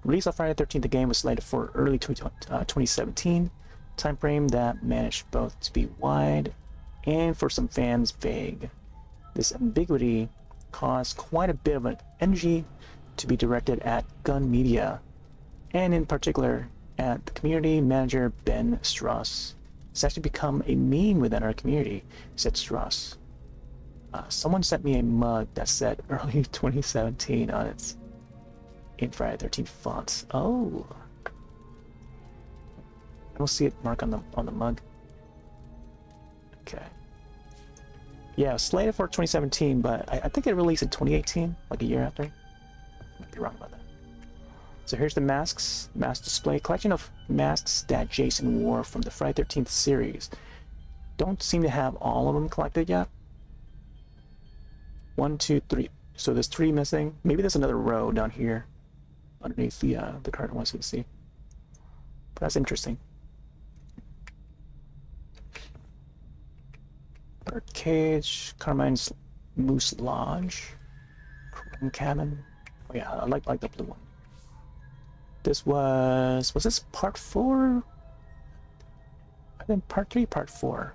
C: Release on Friday the 13th, the game was slated for early 2017 timeframe that managed both to be wide and for some fans vague. This ambiguity caused quite a bit of an energy to be directed at Gun Media, and in particular at the community manager Ben Strauss. It's actually become a meme within our community, said Strauss. Someone sent me a mug that said early 2017 on its in Friday the 13th fonts. Oh, I don't see it marked on the mug. Okay. Yeah, it was slated for 2017, but I think it released in 2018, like a year after. Might be wrong about that. So here's the masks, mask display, collection of masks that Jason wore from the Friday the 13th series. Don't seem to have all of them collected yet. 1, 2, 3. So there's 3 missing. Maybe there's another row down here underneath the current ones we see. But that's interesting. Bird Cage, Carmine's Moose Lodge, Crane Cabin. Oh yeah, I like the blue one. This was this part 4? I think part 3, part 4.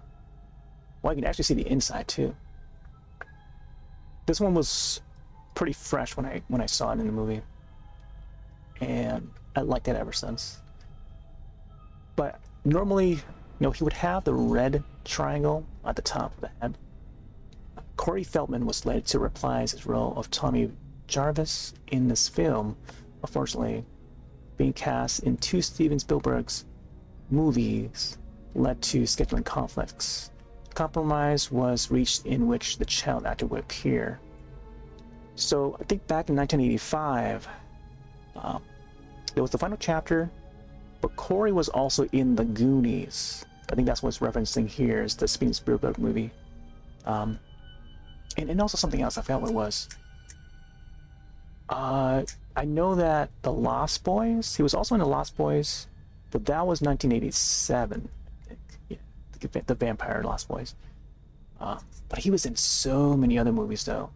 C: Well, I can actually see the inside too. This one was pretty fresh when I saw it in the movie, and I liked it ever since. But normally, he would have the red triangle at the top of the head. Corey Feldman was slated to reprise his role of Tommy Jarvis in this film. Unfortunately, being cast in 2 Steven Spielberg's movies led to scheduling conflicts. Compromise was reached in which the child actor would appear. So I think back in 1985, there was the final chapter, but Corey was also in The Goonies. I think that's what's referencing here is the Steven Spielberg movie. And also something else, I forgot what it was. I know that The Lost Boys, he was also in The Lost Boys, but that was 1987, I think. Yeah, the Vampire Lost Boys. But he was in so many other movies though.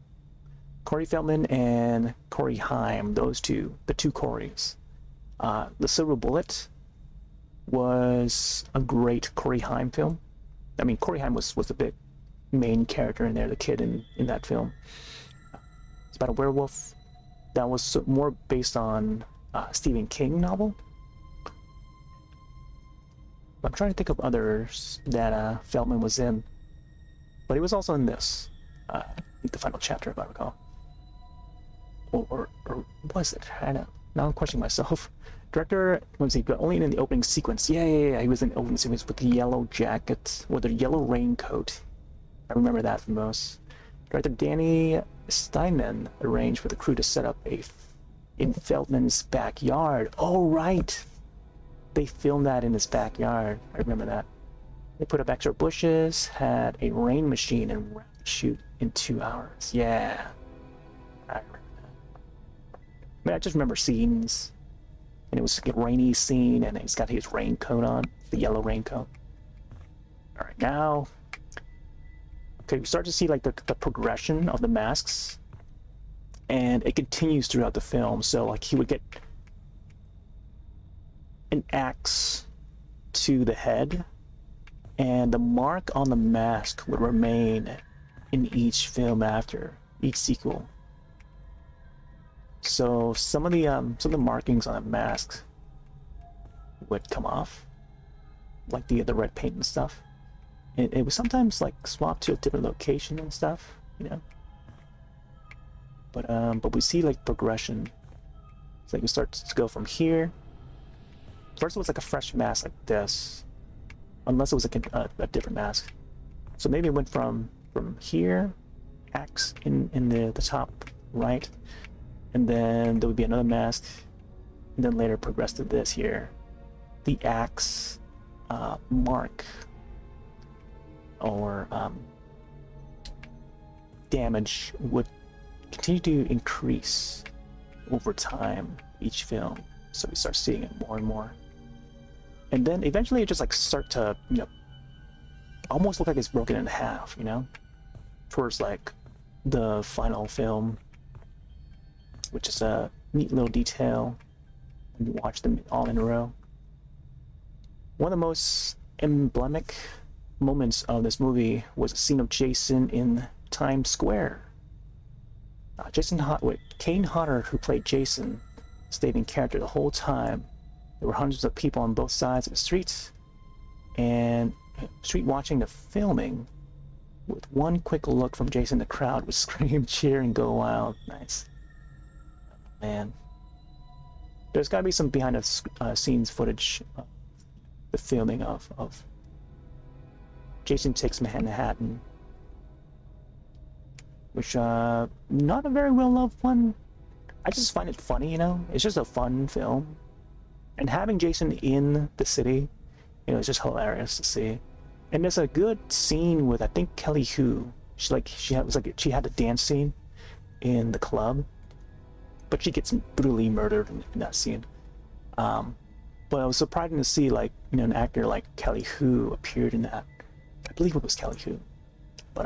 C: Corey Feldman and Corey Haim, those two, the 2 Coreys. The Silver Bullet was a great Corey Haim film. I mean, Corey Haim was the big main character in there, the kid in that film. It's about a werewolf that was more based on Stephen King novel. I'm trying to think of others that Feldman was in, but he was also in this, the final chapter, if I recall. Or was it? I don't know. Now I'm questioning myself. Director, was he only in the opening sequence? Yeah, he was in the opening sequence with the yellow jacket, with the yellow raincoat. I remember that the most. Director Danny Steinman arranged for the crew to set up in Feldman's backyard. Oh, right. They filmed that in his backyard. I remember that. They put up extra bushes, had a rain machine, and shoot in 2 hours. Yeah. I remember that. I mean, I just remember scenes. And it was like a rainy scene, and he's got his raincoat on, the yellow raincoat. All right, now, okay, we start to see like the progression of the masks, and it continues throughout the film. So like he would get an axe to the head, and the mark on the mask would remain in each film after each sequel. So some of the markings on the mask would come off, like the red paint and stuff. It was sometimes like swapped to a different location and stuff, you know. But we see like progression. It's like we start to go from here. First it was like a fresh mask like this, unless it was a different mask. So maybe it went from here, axe in the top right, and then there would be another mask, and then later progressed to this here, the axe mark or damage would continue to increase over time each film, so we start seeing it more and more, and then eventually it just like start to, you know, almost look like it's broken in half, you know, towards like the final film, which is a neat little detail when you watch them all in a row. One of the most emblematic moments of this movie was a scene of Jason in Times Square. Kane Hodder, who played Jason, stayed in character the whole time. There were hundreds of people on both sides of the streets, and street watching the filming. With one quick look from Jason, the crowd would scream, cheer, and go wild. Nice. Man. There's gotta be some behind the scenes footage of the filming of Jason Takes Manhattan, which not a very well loved one. I just find it funny, you know. It's just a fun film, and having Jason in the city, you know, it's just hilarious to see. And there's a good scene with, I think, Kelly Hu. She had a dance scene in the club, but she gets brutally murdered in that scene. But it was surprising to see, like, you know, an actor like Kelly Hu appeared in that. I believe it was Kelly Hu, but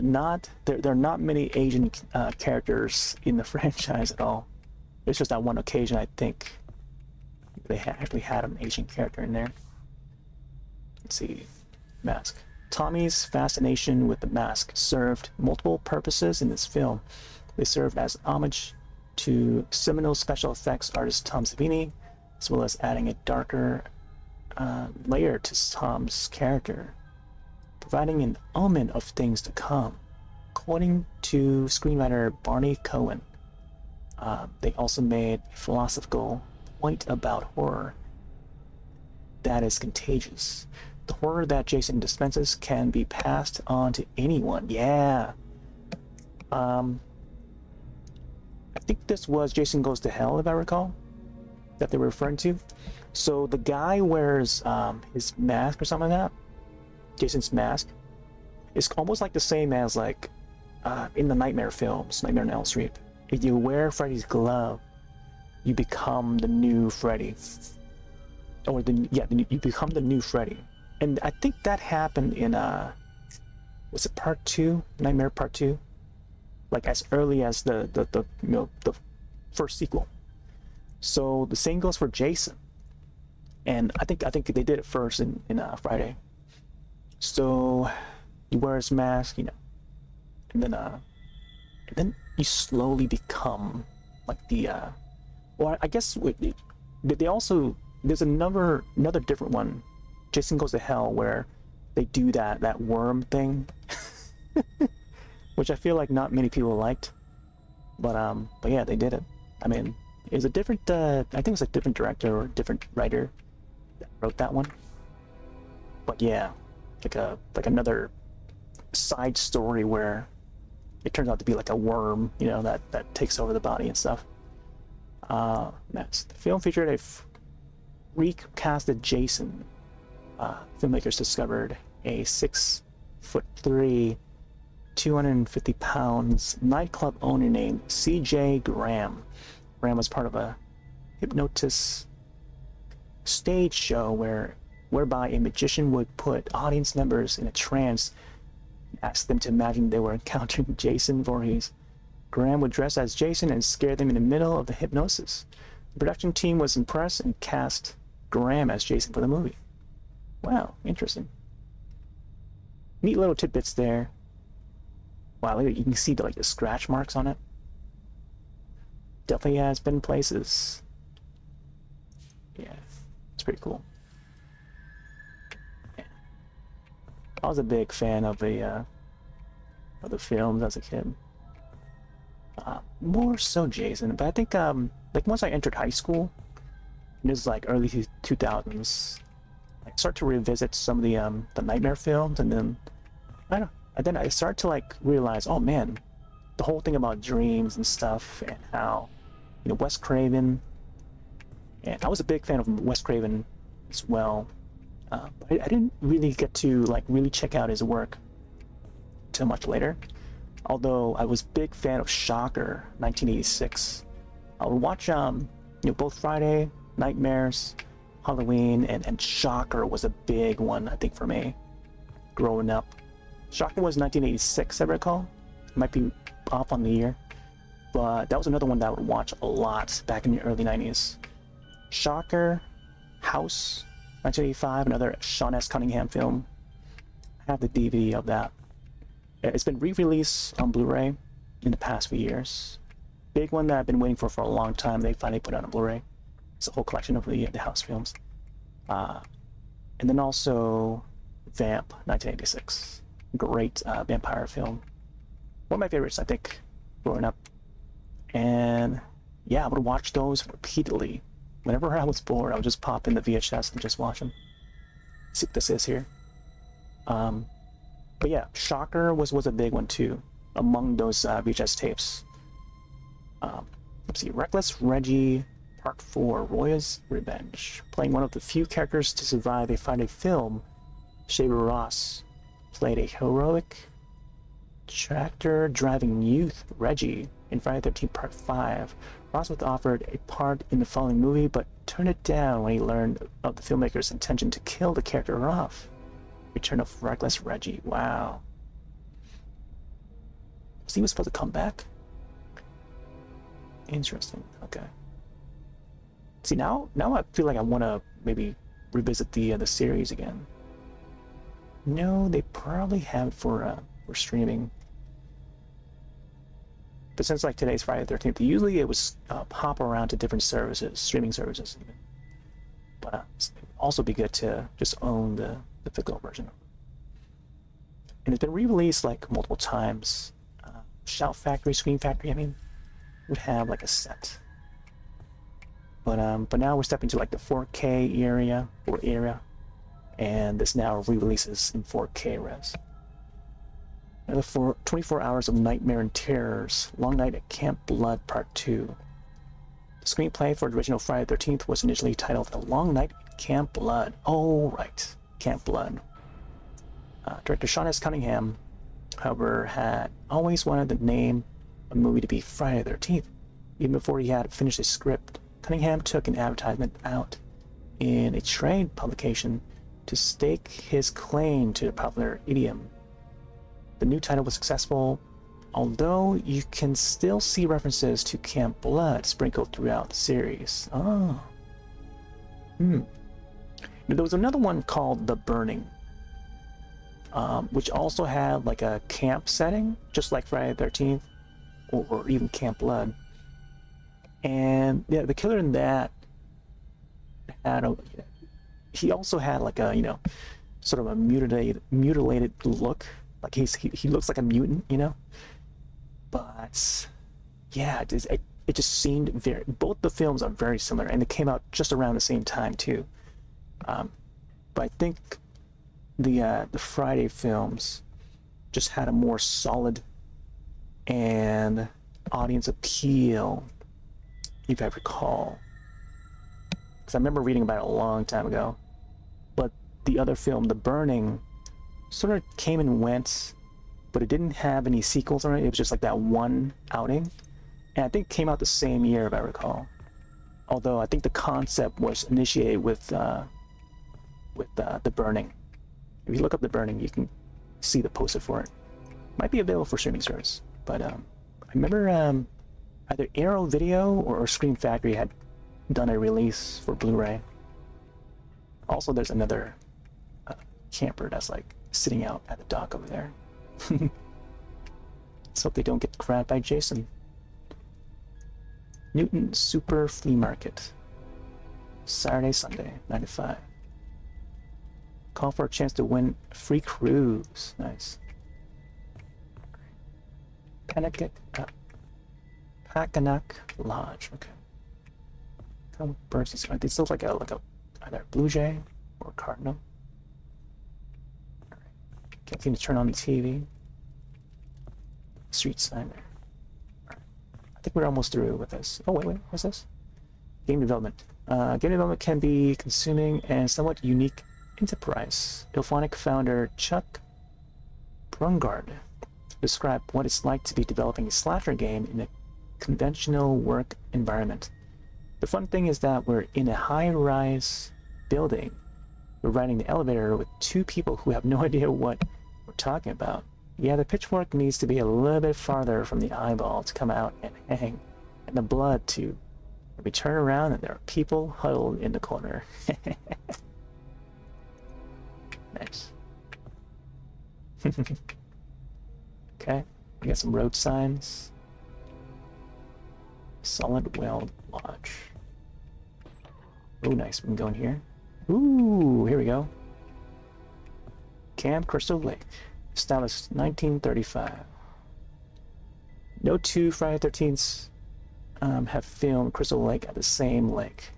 C: not there are not many Asian characters in the franchise at all. It's just that one occasion I think they actually had an Asian character in there. Let's see, mask. Tommy's fascination with the mask served multiple purposes in this film. They served as homage to seminal special effects artist Tom Savini, as well as adding a darker layer to Tom's character, providing an omen of things to come. According to screenwriter Barney Cohen, they also made a philosophical point about horror that is contagious. The horror that Jason dispenses can be passed on to anyone. Yeah. I think this was Jason Goes to Hell, if I recall, that they were referring to. So the guy wears his mask or something like that. Jason's mask is almost like the same as like in the Nightmare films, Nightmare on Elm Street. If you wear Freddy's glove, you become the new Freddy. Or you become the new Freddy. And I think that happened in was it part 2? Nightmare Part 2? Like as early as the you know, the first sequel. So the same goes for Jason. And I think they did it first in Friday. So he wears his mask, you know, and then you slowly become like the well, I guess they also, there's another different one, Jason Goes to Hell, where they do that worm thing, which I feel like not many people liked, but yeah, they did it. I mean, it was a different I think it was a different director or a different writer that wrote that one, but yeah, like another side story where it turns out to be like a worm, you know, that takes over the body and stuff. Next, the film featured a recasted Jason. Filmmakers discovered a 6'3", 250 pounds nightclub owner named C.J. Graham. Graham was part of a hypnosis stage show whereby a magician would put audience members in a trance and ask them to imagine they were encountering Jason Voorhees. Graham would dress as Jason and scare them in the middle of the hypnosis. The production team was impressed and cast Graham as Jason for the movie. Wow, interesting. Neat little tidbits there. Wow, look, you can see the, like, the scratch marks on it. Definitely has been places. Yeah, it's pretty cool. Yeah. I was a big fan of the films as a kid. More so Jason, but I think like once I entered high school, and this is like early 2000s, I start to revisit some of the Nightmare films, and then I start to like realize, oh man, the whole thing about dreams and stuff, and how, you know, Wes Craven, and I was a big fan of Wes Craven as well, but I didn't really get to like really check out his work too much later. Although I was a big fan of Shocker, 1986. I would watch you know, both Friday, Nightmares, Halloween, and Shocker was a big one, I think, for me growing up. Shocker was 1986, I recall. Might be off on the year, but that was another one that I would watch a lot back in the early 90s. Shocker, House, 1985, another Sean S. Cunningham film. I have the DVD of that. It's been re-released on Blu-ray in the past few years. Big one that I've been waiting for a long time. They finally put out on Blu-ray. It's a whole collection of the House films. And then also Vamp, 1986. Great vampire film. One of my favorites, I think, growing up. And yeah, I would watch those repeatedly. Whenever I was bored, I would just pop in the VHS and just watch them. Let's see what this is here. But yeah, Shocker was a big one too, among those VHS tapes. Let's see, Reckless Reggie, Part 4, Roya's Revenge. Playing one of the few characters to survive a Friday film, Shaver Ross played a heroic tractor-driving youth, Reggie, in Friday the 13th Part 5. Ross was offered a part in the following movie, but turned it down when he learned of the filmmaker's intention to kill the character Roth. Return of Reckless Reggie. Wow. So he was supposed to come back? Interesting. Okay. See, now I feel like I want to maybe revisit the series again. No, they probably have it for streaming. But since like today's Friday the 13th, usually it was hop around to different services, streaming services even. But it'd also be good to just own the physical version. And it's been re-released like multiple times. Shout Factory, Scream Factory, I mean, would have like a set. But now we're stepping to like the 4K era, and this now re-releases in 4K res. Another 24 hours of nightmare and terrors. Long Night at Camp Blood Part 2. The screenplay for the original Friday the 13th was initially titled A Long Night at Camp Blood. Oh, right. Camp Blood. Director Sean S. Cunningham, however, had always wanted to name a movie to be Friday the 13th. Even before he had finished his script, Cunningham took an advertisement out in a trade publication to stake his claim to the popular idiom. The new title was successful, although you can still see references to Camp Blood sprinkled throughout the series. Oh. Now, there was another one called The Burning, which also had like a camp setting, just like Friday the 13th, or even Camp Blood. And yeah, the killer in that he also had like a, you know, sort of a mutilated look. Like he looks like a mutant, you know. But yeah, it just seemed both the films are very similar, and they came out just around the same time too. But I think the Friday films just had a more solid and audience appeal, if I recall, because I remember reading about it a long time ago. But the other film, The Burning, sort of came and went, but it didn't have any sequels on it. It was just like that one outing, and I think it came out the same year, if I recall. Although I think the concept was initiated with The Burning. If you look up The Burning, you can see the poster for it. Might be available for streaming service, but I remember either Arrow Video or Scream Factory had done a release for Blu-ray. Also, there's another camper that's like sitting out at the dock over there. Let's hope they don't get grabbed by Jason. Newton Super Flea Market. Saturday, Sunday, 9 to 5. Call for a chance to win a free cruise. Nice. Pakanak Lodge. Okay. How many birds these are? These look like a either a blue jay or a cardinal. Alright. Can't seem to turn on the TV. Street sign there. Alright. I think we're almost through with this. Oh wait, what's this? Game development. Game development can be consuming and somewhat unique enterprise. Ilphonic founder Chuck Brungard described what it's like to be developing a slasher game in a conventional work environment. The fun thing is that we're in a high-rise building. We're riding the elevator with two people who have no idea what we're talking about. Yeah, the pitchfork needs to be a little bit farther from the eyeball to come out and hang, and the blood too. We turn around and there are people huddled in the corner. Nice. Okay, we got some road signs. Solid Weld Lodge. Oh, nice. We can go in here. Ooh, here we go. Camp Crystal Lake. Established 1935. No two Friday the 13th have filmed Crystal Lake at the same lake.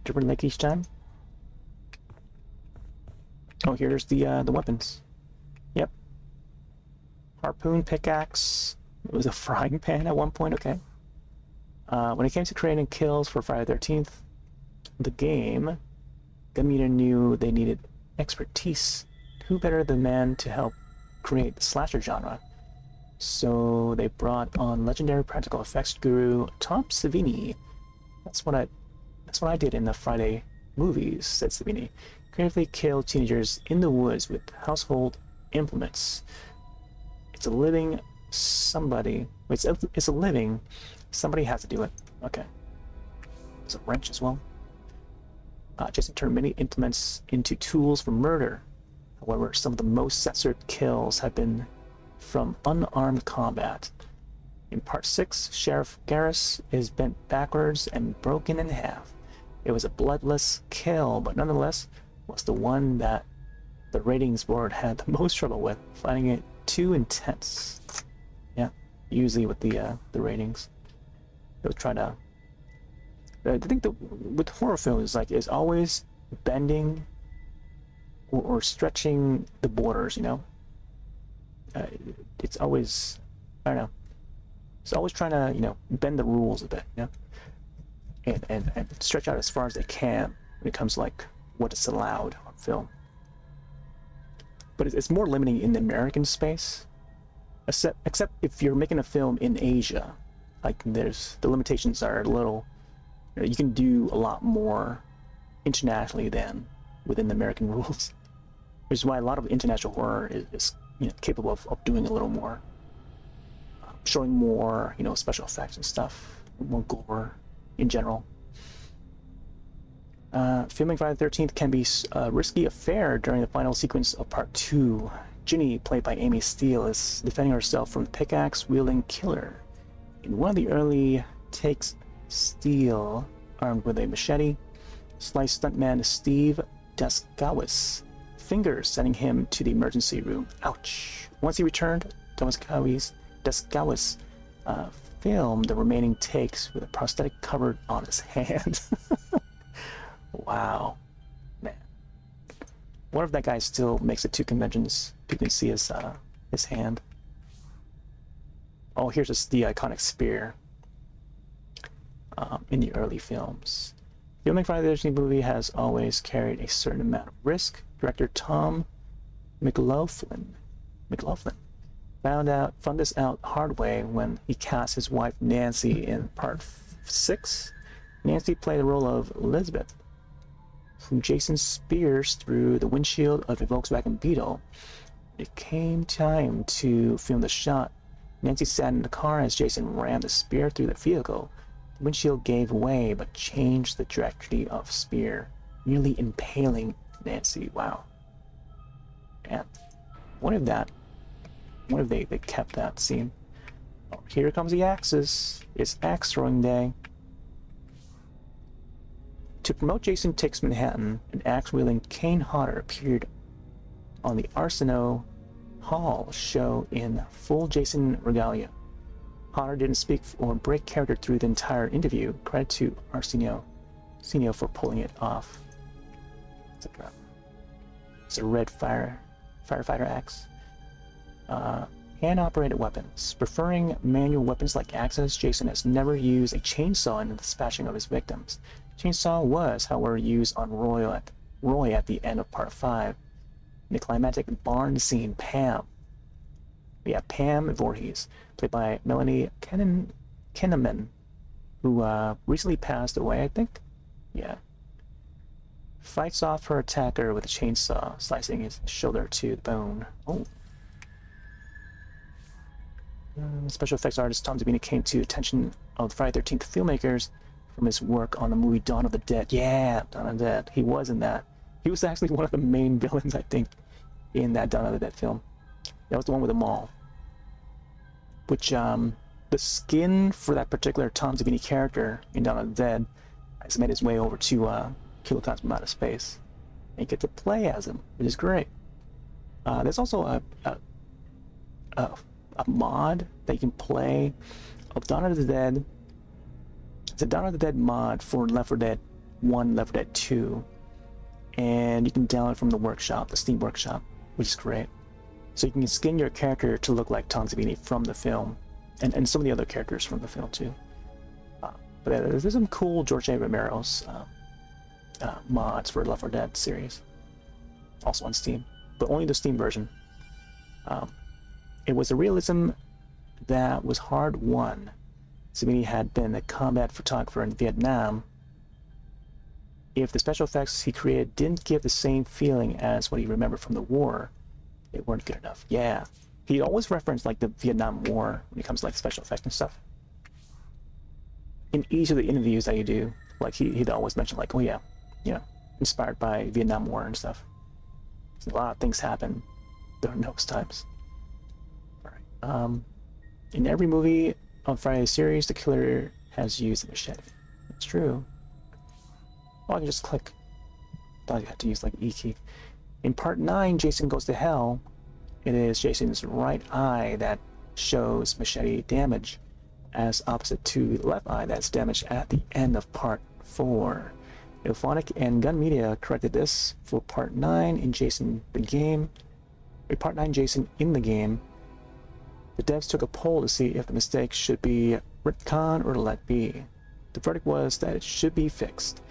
C: Different lake each time. Oh, here's the weapons. Yep. Harpoon, pickaxe. It was a frying pan at one point. Okay. When it came to creating kills for Friday the 13th, the game, Gamita knew they needed expertise. Who better than man to help create the slasher genre? So they brought on legendary practical effects guru Tom Savini. That's what I did in the Friday movies, said Savini. Creatively kill teenagers in the woods with household implements. It's a living somebody. It's a living. Somebody has to do it. Okay. There's a wrench as well. Jason turned many implements into tools for murder. However, some of the most censored kills have been from unarmed combat. In part 6, Sheriff Garris is bent backwards and broken in half. It was a bloodless kill, but nonetheless was the one that the ratings board had the most trouble with, finding it too intense. Yeah, usually with the ratings, they'll try to. I think with horror films, is always bending or stretching the borders. You know, it's always, I don't know. It's always trying to bend the rules a bit. You know, and stretch out as far as they can when it comes to what is allowed on film. But it's more limiting in the American space, except if you're making a film in Asia, the limitations are a little. You can do a lot more internationally than within the American rules, which is why a lot of international horror is capable of doing a little more, showing more special effects and stuff, more gore in general. Filming Friday the 13th can be a risky affair during the final sequence of Part 2. Ginny, played by Amy Steele, is defending herself from the pickaxe-wielding killer. In one of the early takes, Steele, armed with a machete, sliced stuntman Steve Daskawis' fingers, sending him to the emergency room. Ouch! Once he returned, Daskawis filmed the remaining takes with a prosthetic covered on his hand. Wow, man! What if that guy still makes it to conventions? People can see his hand. Oh, here's the iconic spear. In the early films, filming Friday the 13th movie has always carried a certain amount of risk. Director Tom McLaughlin found this out hard way when he cast his wife Nancy in Part 6. Nancy played the role of Elizabeth, whom Jason spears through the windshield of a Volkswagen Beetle. It came time to film the shot. Nancy sat in the car as Jason rammed the spear through the vehicle. The windshield gave way, but changed the trajectory of Spear, nearly impaling Nancy. Wow. And what if they kept that scene? Oh, here comes the axes. It's axe throwing day. To promote Jason Takes Manhattan, an axe-wielding Kane Hodder appeared on the Arsenal Hall show in full Jason regalia. Hodder didn't speak or break character through the entire interview. Credit to Arsenio for pulling it off. It's a red firefighter axe. Hand-operated weapons. Preferring manual weapons like axes, Jason has never used a chainsaw in the dispatching of his victims. Chainsaw was, however, used on Roy at the end of Part 5. In the climactic barn scene, Pam. We have Pam Voorhees, played by Melanie Kinnaman, who recently passed away, I think? Yeah. Fights off her attacker with a chainsaw, slicing his shoulder to the bone. Oh. Special effects artist Tom Savini came to attention of the Friday the 13th filmmakers from his work on the movie Dawn of the Dead. Yeah, Dawn of the Dead. He was in that. He was actually one of the main villains, I think, in that Dawn of the Dead film. That was the one with the mall. Which, the skin for that particular Tom Savini character in Dawn of the Dead has made its way over to Kilograms from Outer Space. And you get to play as him, which is great. There's also a mod that you can play of Dawn of the Dead. It's a Dawn of the Dead mod for Left 4 Dead 1, Left 4 Dead 2. And you can download it from the workshop, the Steam workshop, which is great. So you can skin your character to look like Tom Savini from the film, and some of the other characters from the film too. But there's some cool George A. Romero's mods for Left 4 Dead series, also on Steam, but only the Steam version. It was a realism that was hard won. Savini had been a combat photographer in Vietnam. If the special effects he created didn't give the same feeling as what he remembered from the war, they weren't good enough. Yeah, he always referenced like the Vietnam War when it comes to like special effects and stuff. In each of the interviews that you do, like he'd always mention like, oh yeah, you know, inspired by Vietnam War and stuff. So a lot of things happen during those times. All right. In every movie on Friday series, the killer has used a machete. That's true. Oh, I can just click. Thought you had to use like E key. In Part 9, Jason Goes to Hell, it is Jason's right eye that shows machete damage, as opposite to the left eye that's damaged at the end of Part 4. Ilphonic and Gun Media corrected this for Part 9 in Jason the Game. Part 9 Jason in the Game. The devs took a poll to see if the mistake should be retcon or let be. The verdict was that it should be fixed.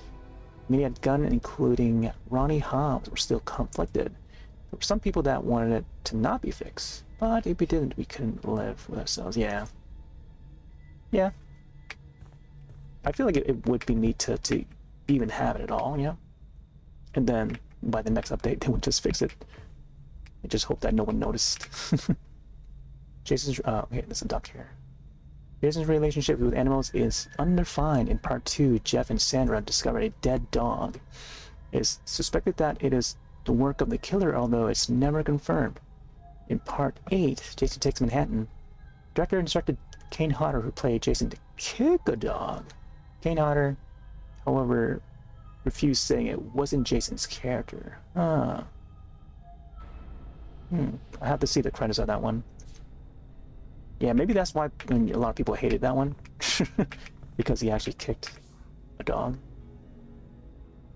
C: Many at Gunn, including Ronnie Hobbs, were still conflicted. There were some people that wanted it to not be fixed, but if we didn't, we couldn't live with ourselves. Yeah. Yeah. I feel like it would be neat to even have it at all, you know? And then, by the next update, they would just fix it. I just hope that no one noticed. Jason's, okay, there's a duck here. Jason's relationship with animals is undefined. In Part 2, Jeff and Sandra discover a dead dog. It is suspected that it is the work of the killer, although it's never confirmed. In Part 8, Jason Takes Manhattan, director instructed Kane Hodder, who played Jason, to kick a dog. Kane Hodder, however, refused, saying it wasn't Jason's character. I have to see the credits of that one. Yeah, maybe that's why a lot of people hated that one. Because he actually kicked a dog.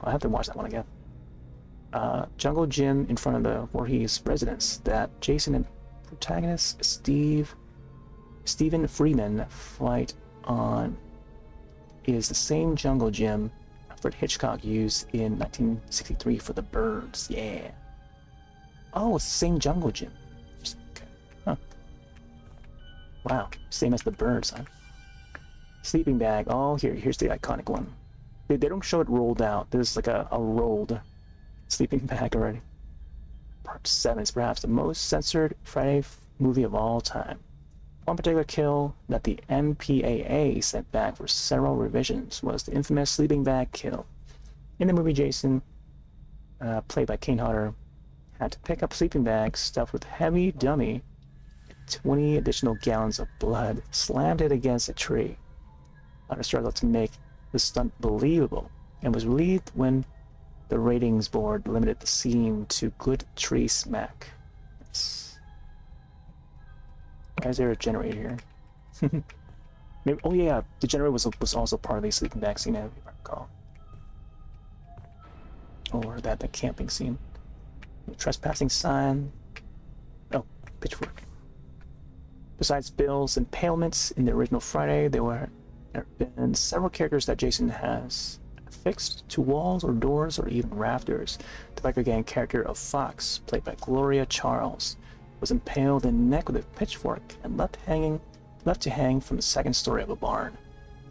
C: I'll have to watch that one again. Jungle Gym in front of the Voorhees residence that Jason and protagonist Stephen Freeman fight on is the same jungle gym Alfred Hitchcock used in 1963 for The Birds. Yeah. Oh, it's the same jungle gym. Okay. Huh. Wow, same as The Birds, huh? Sleeping bag. Oh, here's the iconic one. They don't show it rolled out. This is like a rolled sleeping bag already. Part 7 is perhaps the most censored Friday movie of all time. One particular kill that the MPAA sent back for several revisions was the infamous sleeping bag kill. In the movie, Jason, played by Kane Hodder, had to pick up a sleeping bag stuffed with heavy dummy, 20 additional gallons of blood, slammed it against a tree. Hodder struggled to make the stunt believable, and was relieved when the ratings board limited the scene to good tree smack. Nice. Why is there a generator here? Maybe, oh yeah, the generator was also part of the sleeping bag scene, if I recall. Or the camping scene. The trespassing sign. Oh, pitchfork. Besides Bill's impalements in the original Friday, there have been several characters that Jason has affixed to walls or doors or even rafters. The biker gang character of Fox, played by Gloria Charles, was impaled in the neck with a pitchfork and left to hang from the second story of a barn.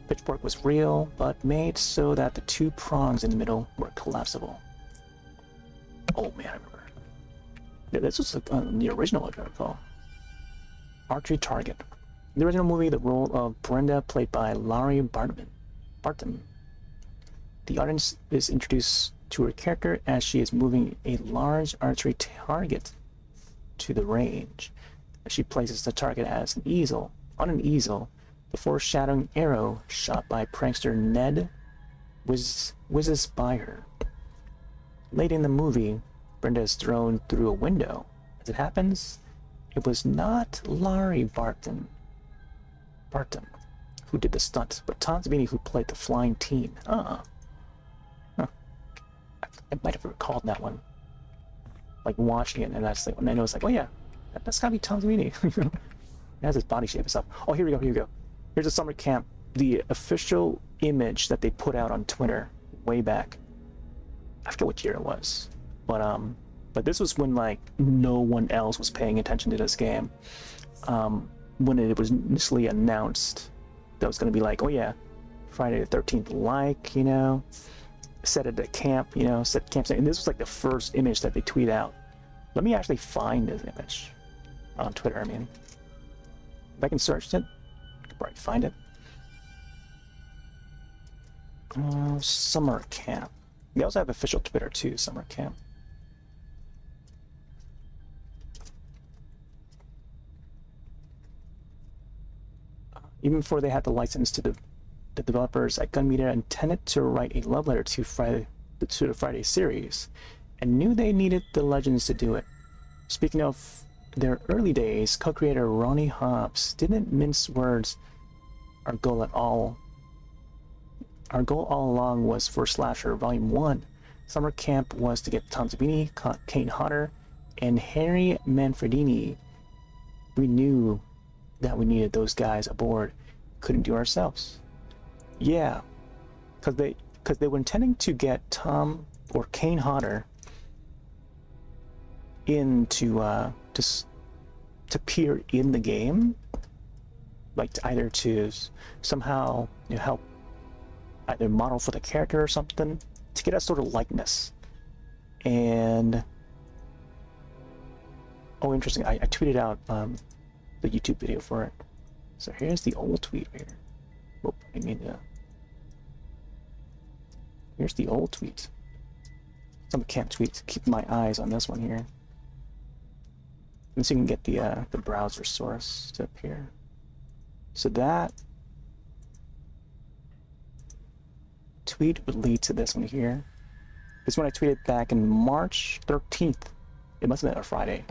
C: The pitchfork was real, but made so that the two prongs in the middle were collapsible. Oh man, I remember. Yeah, this was the original, if I recall. Archery target. In the original movie, the role of Brenda, played by Laurie Barton. The audience is introduced to her character as she is moving a large archery target to the range. She places the target as an easel. On an easel, the foreshadowing arrow shot by prankster Ned whizzes by her. Late in the movie, Brenda is thrown through a window. As it happens, it was not Laurie Barton who did the stunt, but Tom Savini who played the flying team. Huh. I might have recalled that one. Like watching it, and I know it's like, oh yeah, that's gotta be Tom Savini. It has his body shape and stuff. Oh, here we go. Here's a summer camp, the official image that they put out on Twitter way back. I forget what year it was, but this was when like no one else was paying attention to this game. When it was initially announced, that was going to be like, oh yeah, Friday the 13th, like, you know, set at the camp, you know, set campsite. And this was like the first image that they tweet out. Let me actually find this image on Twitter. I mean, if I can search it, I can probably find it. Summer camp. They also have official Twitter too, summer camp. Even before they had the license to the developers at Gun Media intended to write a love letter to the Friday series, and knew they needed the Legends to do it. Speaking of their early days, co-creator Ronnie Hobbs didn't mince words. Our goal all along was for Slasher Volume 1. Summer camp was to get Tom Savini, Kane Hodder, and Harry Manfredini. We knew that we needed those guys aboard. Couldn't do ourselves. Yeah, because they were intending to get Tom or Kane Hodder in to appear in the game, like either to somehow, you know, help either model for the character or something, to get a sort of likeness. And oh, interesting, I tweeted out the YouTube video for it. So here's the old tweet right here. Whoop, I mean, here's the old tweet. Some camp tweets. Keep my eyes on this one here. And so you can get the browser source to appear. So that tweet would lead to this one here. This one I tweeted back in March 13th. It must have been a Friday.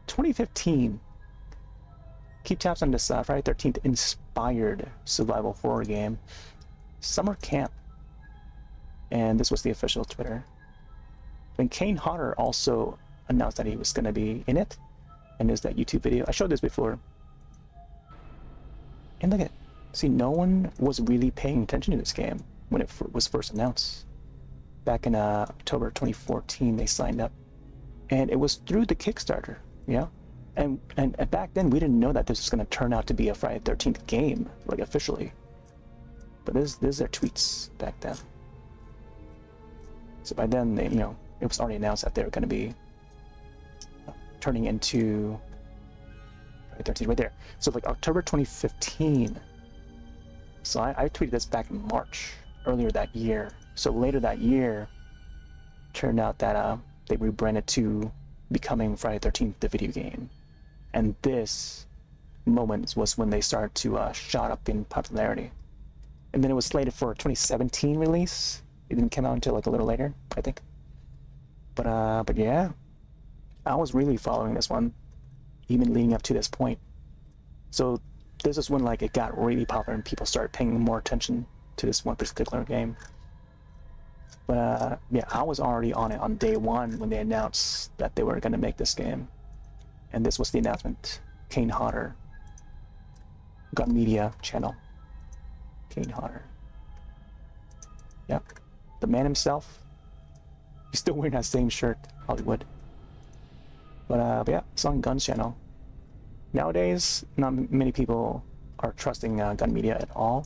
C: 2015. Keep tabs on this Friday 13th inspired survival horror game, Summer Camp. And this was the official Twitter. Then Kane Hodder also announced that he was going to be in it. And there's that YouTube video. I showed this before. And look at it. See, no one was really paying attention to this game when it was first announced. Back in October 2014, they signed up. And it was through the Kickstarter, you know? And back then, we didn't know that this was going to turn out to be a Friday the 13th game, like officially. But this is their tweets back then. So by then, they, you know, it was already announced that they were going to be turning into Friday 13th, right there. So like October 2015. So I tweeted this back in March, earlier that year. So later that year, turned out that they rebranded to becoming Friday 13th, the video game. And this moment was when they started to shot up in popularity. And then it was slated for a 2017 release. It didn't come out until like a little later, I think. But yeah, I was really following this one, even leading up to this point. So this is when like it got really popular and people started paying more attention to this one particular game. But yeah, I was already on it on day one when they announced that they were going to make this game. And this was the announcement. Kane Hodder, Gun Media channel. Kane Hodder. Yep. The man himself. He's still wearing that same shirt, Hollywood. But yeah, it's on Gun's channel. Nowadays, not many people are trusting Gun Media at all.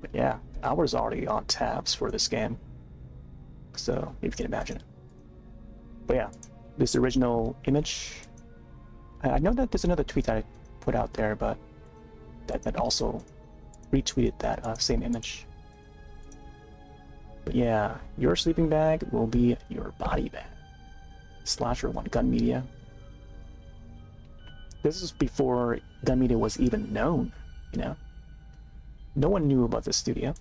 C: But yeah, I was already on tabs for this game. So, if you can imagine it. But yeah, this original image. I know that there's another tweet that I put out there, but that also retweeted that same image. But yeah, your sleeping bag will be your body bag. Slasher One Gun Media. This is before Gun Media was even known, you know? No one knew about this studio.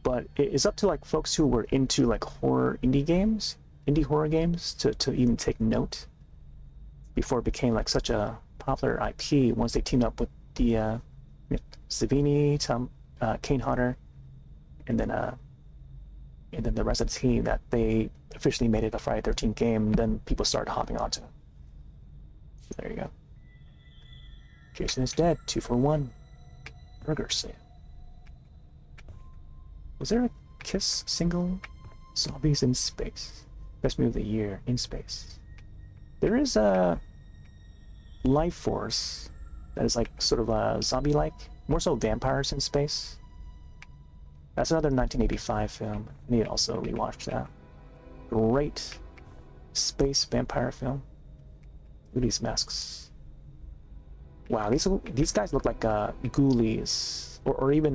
C: But it's up to like folks who were into like indie horror games to even take note before it became like such a popular IP once they teamed up with the Savini, Kane Hodder, and then the rest of the team that they officially made it a Friday 13th game. Then people started hopping onto it. So there you go. Jason is dead. 2 for 1. Burger sale. Was there a Kiss single? Zombies in Space. Best movie of the year in space. There is a life force that is like sort of a zombie-like, more so vampires in space. That's another 1985 film. I need to also rewatch that. Great space vampire film. Look at these masks. Wow, these guys look like ghoulies, or even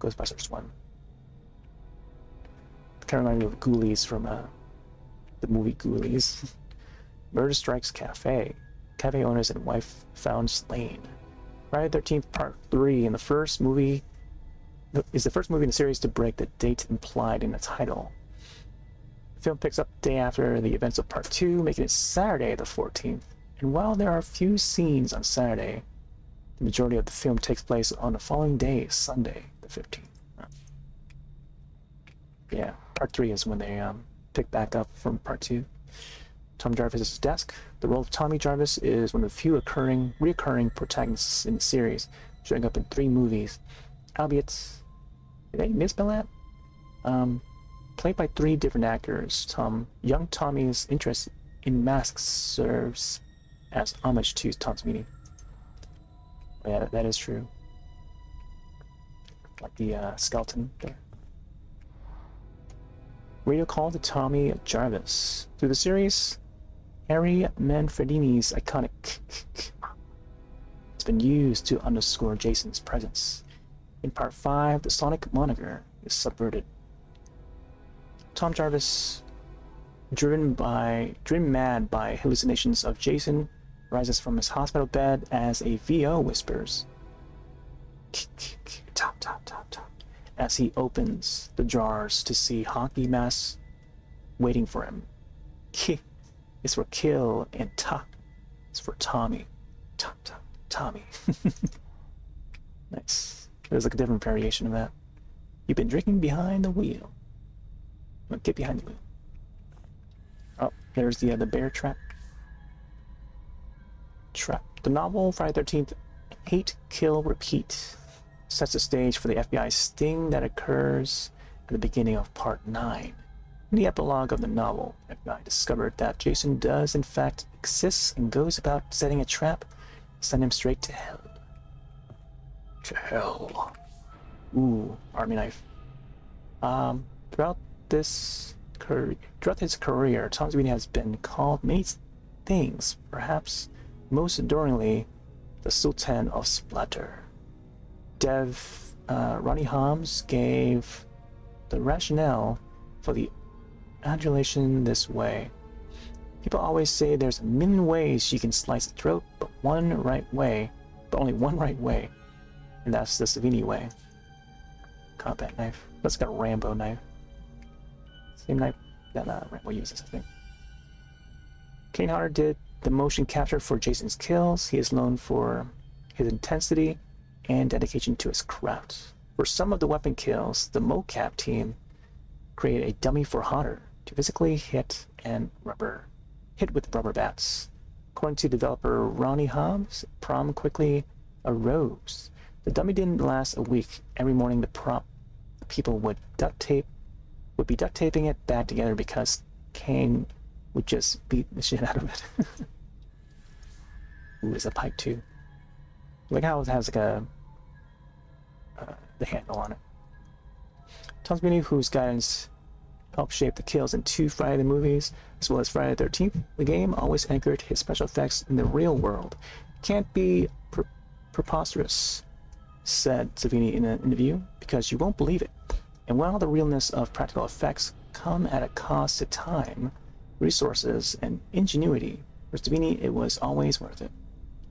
C: Ghostbusters 1. Kind of remind me of ghoulies from the movie Ghoulies. Murder Strikes Cafe. Cafe owners and wife found slain. Friday 13th Part 3 in the first movie is the first movie in the series to break the date implied in the title. The film picks up the day after the events of Part 2, making it Saturday the 14th. And while there are a few scenes on Saturday, the majority of the film takes place on the following day, Sunday the 15th. Yeah, Part 3 is when they pick back up from Part 2. Tom Jarvis's desk. The role of Tommy Jarvis is one of the few reoccurring protagonists in the series, showing up in 3 movies. Albeit, did I misspell that? Played by 3 different actors. Young Tommy's interest in masks serves as homage to Tom's meaning. Oh, yeah, that is true. Like the skeleton there. Radio call to Tommy Jarvis. Through the series, Harry Manfredini's iconic has been used to underscore Jason's presence. In Part 5, the Sonic moniker is subverted. Tom Jarvis, driven mad by hallucinations of Jason, rises from his hospital bed as a VO whispers, "Top, top, top, top," as he opens the drawers to see hockey masks waiting for him. K is for kill and ta is for Tommy. Ta, ta, Tommy. Nice. There's like a different variation of that. You've been drinking behind the wheel. Well, get behind the wheel. Oh, there's the bear trap. The novel Friday 13th, Hate, Kill, Repeat, sets the stage for the FBI sting that occurs at the beginning of Part 9. In the epilogue of the novel, FBI discovered that Jason does in fact exist and goes about setting a trap to send him straight to hell. To hell. Ooh, army knife. Throughout his career, Tom Savini has been called many things, perhaps most adoringly, the Sultan of Splatter. Dev Ronnie Holmes gave the rationale for the adulation this way. People always say there's a million ways you can slice a throat, but only one right way, and that's the Savini way. Combat knife. That's got a Rambo knife. Same knife that Rambo uses, I think. Kane Hodder did the motion capture for Jason's kills. He is known for his intensity and dedication to his craft. For some of the weapon kills, the mocap team created a dummy for Hodder to physically hit with rubber bats. According to developer Ronnie Hobbs, prom quickly arose. The dummy didn't last a week. Every morning the people would be duct taping it back together because Kane would just beat the shit out of it. Ooh, there's a pipe too. Like how it has like the handle on it. Tom Savini, whose guidance helped shape the kills in 2 Friday the movies, as well as Friday the 13th, the game always anchored his special effects in the real world. Can't be preposterous, said Savini in an interview, because you won't believe it. And while the realness of practical effects come at a cost to time, resources, and ingenuity, for Savini it was always worth it.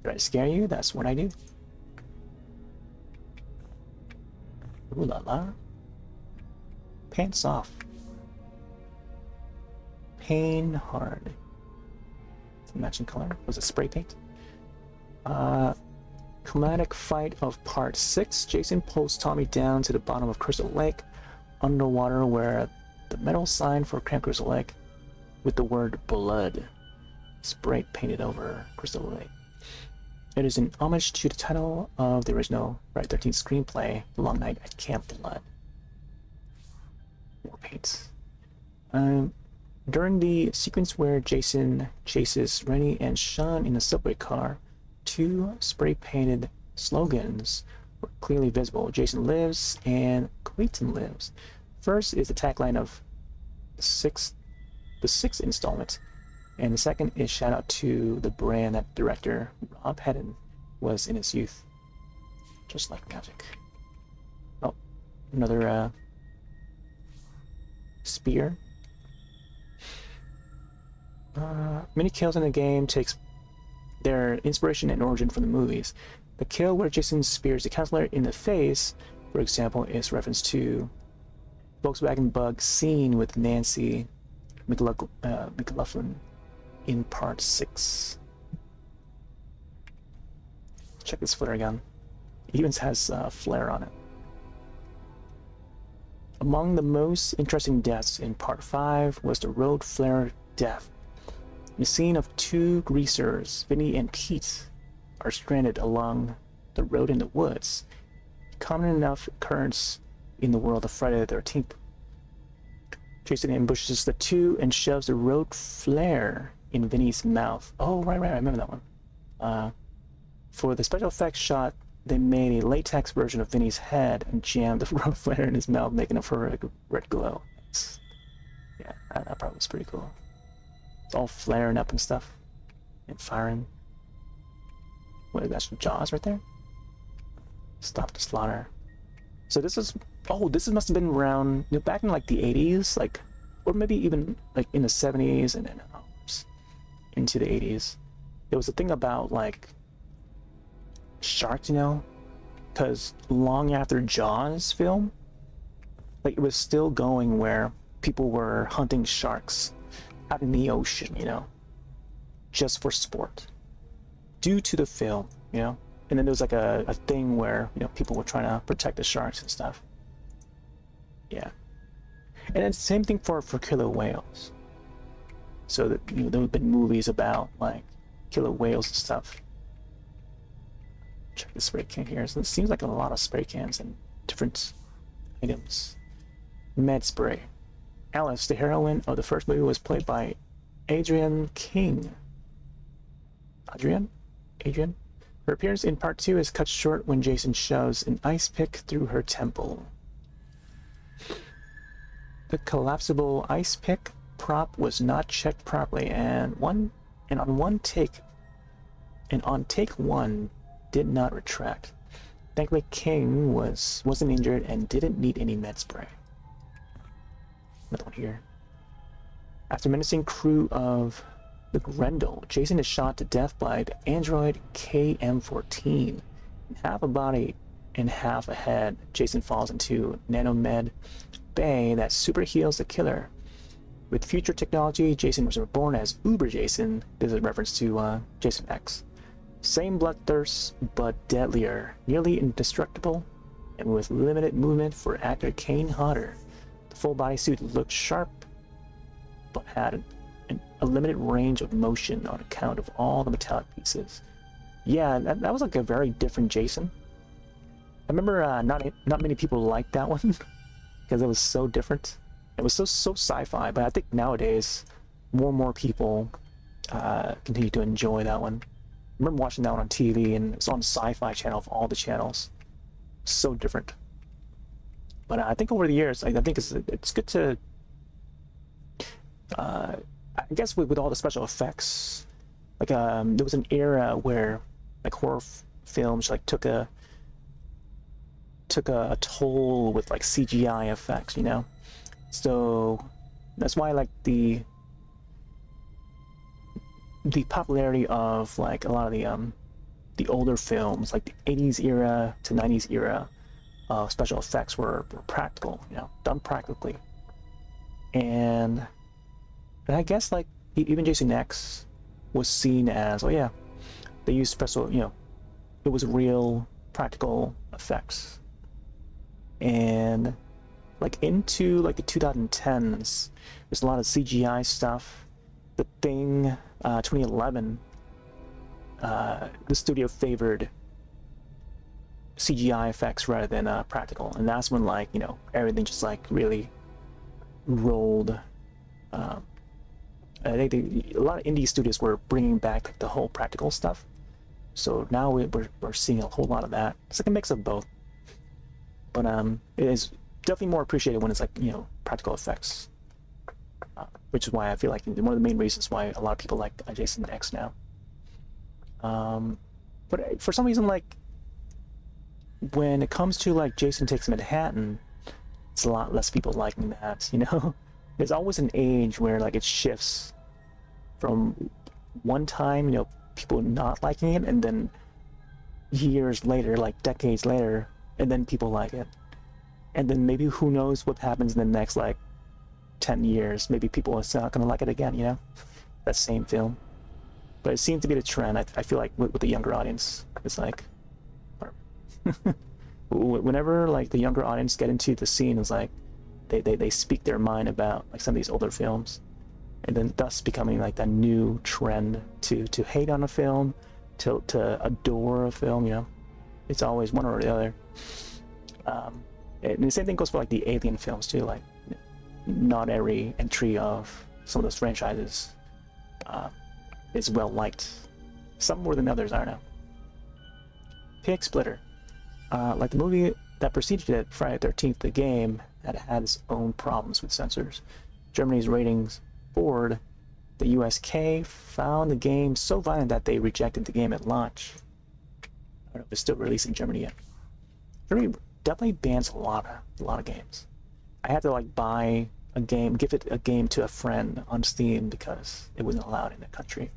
C: Did I scare you? That's what I do. Ooh la la. Pants off. Pain hard. It's a matching color. Was it spray paint? Climatic fight of part 6. Jason pulls Tommy down to the bottom of Crystal Lake, underwater, where the metal sign for Camp Crystal Lake with the word blood spray painted over Crystal Lake. It is an homage to the title of the original Friday the 13th screenplay, The Long Night at Camp Blood. More paints. During the sequence where Jason chases Rennie and Sean in a subway car, 2 spray-painted slogans were clearly visible. Jason lives and Clayton lives. First is the tagline of the sixth installment, and the second is shout out to the brand that director Rob Hedden was in his youth. Just like magic. Oh, another spear. Many kills in the game takes their inspiration and origin from the movies. The kill where Jason spears the counselor in the face, for example, is reference to Volkswagen Bug scene with Nancy McLaughlin in part 6. Check this flare gun. It even has a flare on it. Among the most interesting deaths in part 5 was the road flare death. The scene of 2 greasers, Vinny and Pete, are stranded along the road in the woods. Common enough occurrence in the world of Friday the 13th. Jason ambushes the 2 and shoves the road flare in Vinny's mouth. Oh, right, I remember that one. For the special effects shot, they made a latex version of Vinny's head and jammed the road flare in his mouth, making a horrific red glow. Yeah, that part was pretty cool. It's all flaring up and stuff. And firing. What, that's Jaws right there? Stop the slaughter. So this is... Oh, this must have been around... You know, back in like the 80s, like... Or maybe even like in the 70s and then into the 80s. There was a thing about like... sharks, you know? Because long after Jaws film, like it was still going where people were hunting sharks out in the ocean, you know, just for sport, due to the film, you know. And then there was like a thing where, you know, people were trying to protect the sharks and stuff. Yeah, and it's the same thing for killer whales. So that, you know, there have been movies about like killer whales and stuff. Check the spray can here. So it seems like a lot of spray cans and different items. Med spray. Alice, the heroine of the first movie, was played by Adrienne King. Adrienne? Her appearance in part 2 is cut short when Jason shoves an ice pick through her temple. The collapsible ice pick prop was not checked properly, and one and on take one, did not retract. Thankfully, King wasn't injured and didn't need any med spray. Another one here. After menacing crew of the Grendel, Jason is shot to death by the android KM-14. In half a body and half a head, Jason falls into Nanomed Bay that super heals the killer. With future technology, Jason was reborn as Uber Jason. This is a reference to Jason X. Same bloodthirst, but deadlier, nearly indestructible, and with limited movement for actor Kane Hodder. The full bodysuit looked sharp, but had a limited range of motion on account of all the metallic pieces. Yeah, that was like a very different Jason. I remember not many people liked that one because it was so different. It was so sci-fi, but I think nowadays more and more people continue to enjoy that one. I remember watching that one on TV, and it was on Sci-Fi Channel of all the channels. So different. But I think over the years, I think it's good to, I guess with all the special effects, like there was an era where like horror films like took a toll with like CGI effects, you know. So that's why like the popularity of like a lot of the older films, like the 80s era to 90s era special effects were practical, you know, done practically. And I guess like even Jason X was seen as, oh yeah, they used special, you know, it was real practical effects. And like into like the 2010s, there's a lot of CGI stuff. The Thing, 2011, the studio favored CGI effects rather than practical, and that's when like, you know, everything just like really rolled. I think a lot of indie studios were bringing back like the whole practical stuff, so now we're seeing a whole lot of that. It's like a mix of both, but it is definitely more appreciated when it's like, you know, practical effects. Which is why I feel like one of the main reasons why a lot of people like Jason X now. But for some reason, like when it comes to like Jason Takes Manhattan, it's a lot less people liking that, you know. There's always an age where like it shifts from one time, you know, people not liking it, and then years later, like decades later, and then people like it. And then maybe who knows what happens in the next like 10 years, maybe people are not going to like it again, you know, that same film. But it seems to be the trend. I feel like with the younger audience, it's like whenever like the younger audience get into the scene, it's like they speak their mind about like some of these older films, and then thus becoming like that new trend to hate on a film, to adore a film, you know. It's always one or the other. And the same thing goes for like the Alien films too. Like not every entry of some of those franchises is well liked. Some more than others, I don't know. Pig Splitter. Like the movie that preceded it, Friday the 13th, the game had its own problems with censors. Germany's ratings board, the USK, found the game so violent that they rejected the game at launch. I don't know if it's still released in Germany yet. Germany definitely bans a lot of games. I had to like buy a game, give it a game to a friend on Steam because it wasn't allowed in the country.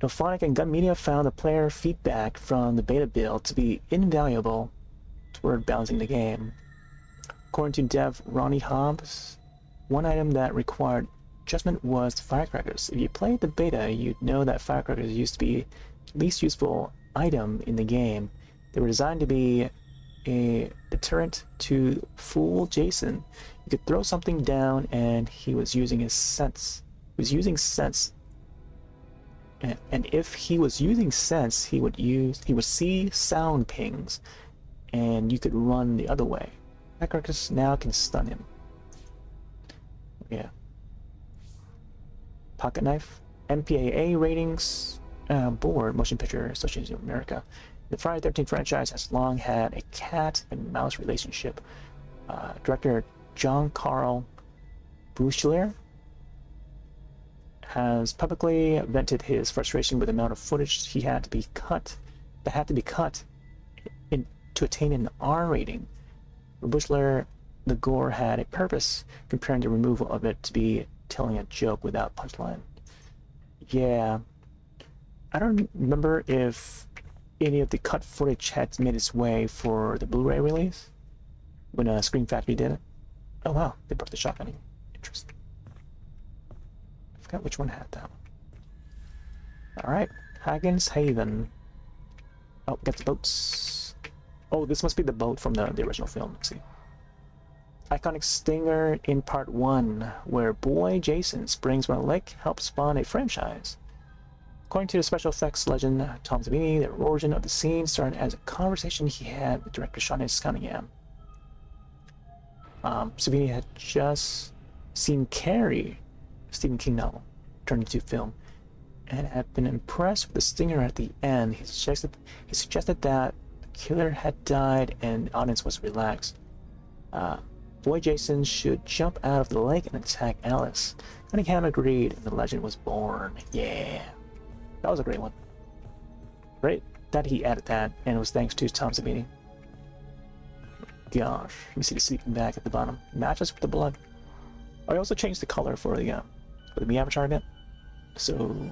C: Nophonic and Gun Media found the player feedback from the beta build to be invaluable toward balancing the game. According to dev Ronnie Hobbs, one item that required adjustment was firecrackers. If you played the beta, you'd know that firecrackers used to be the least useful item in the game. They were designed to be a deterrent to fool Jason. You could throw something down and he was using his sense. He was using sense. And if he was using sense, he would see sound pings, and you could run the other way. Firecrackers now can stun him. Yeah. Pocket Knife. MPAA ratings board, Motion Picture Association of America. The Friday the 13th franchise has long had a cat and mouse relationship. Director John Carl Buechler has publicly vented his frustration with the amount of footage that had to be cut to attain an R rating. For Bushler, the gore had a purpose, comparing the removal of it to be telling a joke without punchline. Yeah, I don't remember if any of the cut footage had made its way for the Blu-ray release when Scream Factory did it. Oh wow, they broke the shotgun. Interesting. I forgot which one had that one. Alright, Hagen's Haven. Oh, got the boats. Oh, this must be the boat from the original film. Let's see. Iconic stinger in part 1, where boy Jason springs from a lake helps spawn a franchise. According to the special effects legend Tom Savini, the origin of the scene started as a conversation he had with director Sean Cunningham. Savini had just seen Carrie, Stephen King novel, turned into film, and had been impressed with the stinger at the end. He suggested that the killer had died and the audience was relaxed. Boy Jason should jump out of the lake and attack Alice. Cunningham agreed, and the legend was born. Yeah, that was a great one. Great that he added that, and it was thanks to Tom Savini. Gosh, you see the sleeping bag at the bottom. Matches with the blood. I also changed the color for the me avatar a bit. So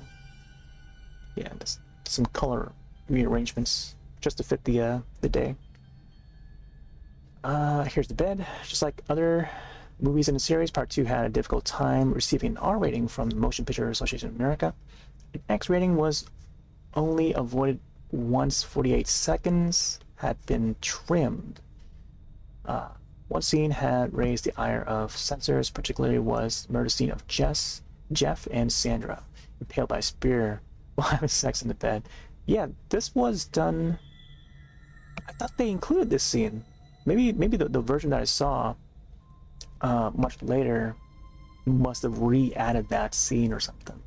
C: yeah, just some color rearrangements just to fit the day. Here's the bed. Just like other movies in the series, Part 2 had a difficult time receiving an R rating from the Motion Picture Association of America. An X rating was only avoided once 48 seconds had been trimmed. One scene had raised the ire of censors, particularly was the murder scene of Jeff and Sandra, impaled by a spear while having sex in the bed. Yeah, this was done. I thought they included this scene. Maybe the version that I saw much later must have re-added that scene or something.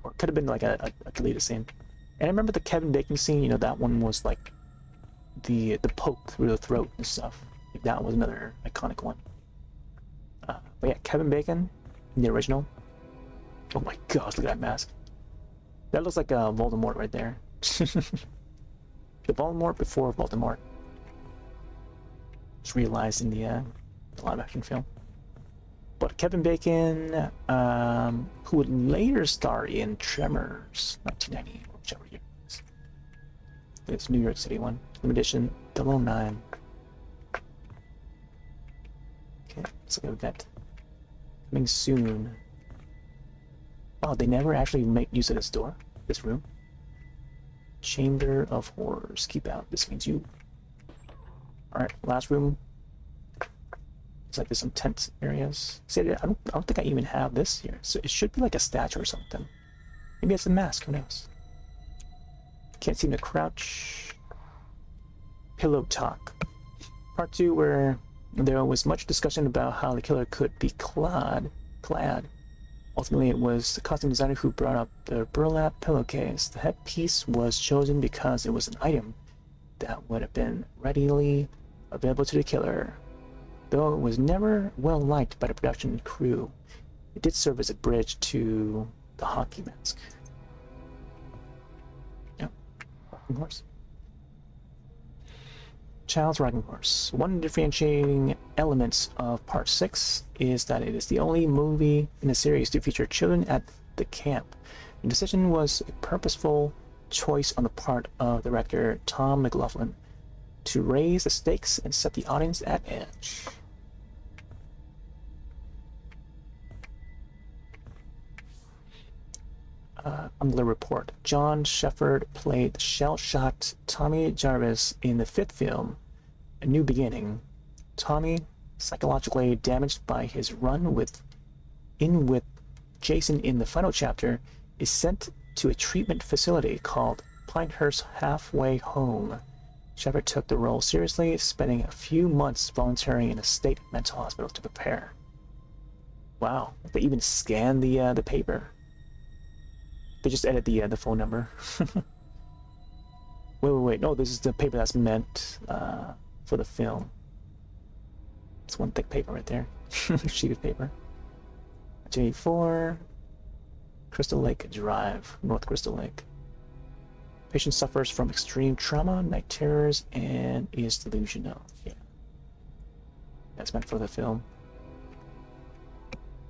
C: Or it could have been like a deleted scene. And I remember the Kevin Bacon scene, you know, that one was like the poke through the throat and stuff. That was another iconic one. But yeah, Kevin Bacon in the original. Oh my gosh, look at that mask. That looks like Voldemort right there. The Voldemort before Voldemort. Just realized in the live action film. But Kevin Bacon, who would later star in Tremors, 1990, whichever year it is. It's New York City one. Limited edition 009. Okay, it's like an event. Coming soon. Oh, they never actually make use of this door, this room. Chamber of Horrors. Keep out. This means you. Alright, last room. It's like there's some tent areas. See, I don't think I even have this here. So it should be like a statue or something. Maybe it's a mask, who knows? Can't seem to crouch. Pillow talk. Part 2, where there was much discussion about how the killer could be clad. Ultimately, it was the costume designer who brought up the burlap pillowcase. The headpiece was chosen because it was an item that would have been readily available to the killer. Though it was never well liked by the production crew, it did serve as a bridge to the hockey mask. Yep, rocking horse. Child's rocking horse. One differentiating elements of Part 6 is that it is the only movie in the series to feature children at the camp. The decision was a purposeful choice on the part of the director Tom McLaughlin to raise the stakes and set the audience at edge. On the report, John Shepherd played the shell-shocked Tommy Jarvis in the 5th film, A New Beginning. Tommy, psychologically damaged by his run with Jason in the final chapter, is sent to a treatment facility called Pinehurst Halfway Home. Shepherd took the role seriously, spending a few months volunteering in a state mental hospital to prepare. Wow, they even scanned the paper. They just edit the phone number. Wait. No, this is the paper that's meant for the film. It's one thick paper right there. Sheet of paper. 1984. Crystal Lake Drive, North Crystal Lake. Patient suffers from extreme trauma, night terrors, and is delusional. Yeah. That's meant for the film.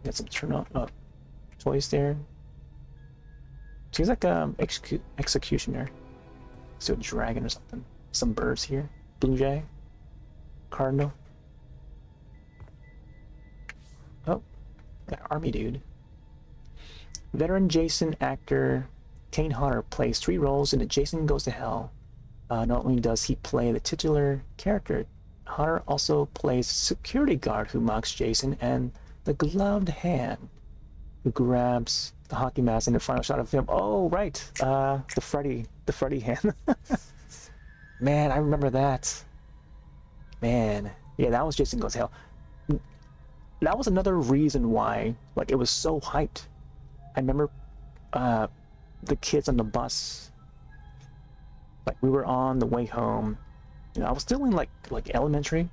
C: Got some turn up toys there. Seems like executioner. So a dragon or something. Some birds here. Blue jay. Cardinal. Oh, got an army dude. Veteran Jason actor Kane Hodder plays 3 roles in the Jason Goes to Hell. Not only does he play the titular character, Hodder also plays security guard who mocks Jason and the gloved hand who grabs the hockey mask in the final shot of the film. Oh, right. The Freddy hand. Man, I remember that. Man. Yeah, that was Jason Goes to Hell. That was another reason why, like, it was so hyped. I remember the kids on the bus. Like, we were on the way home. You know, I was still in like elementary,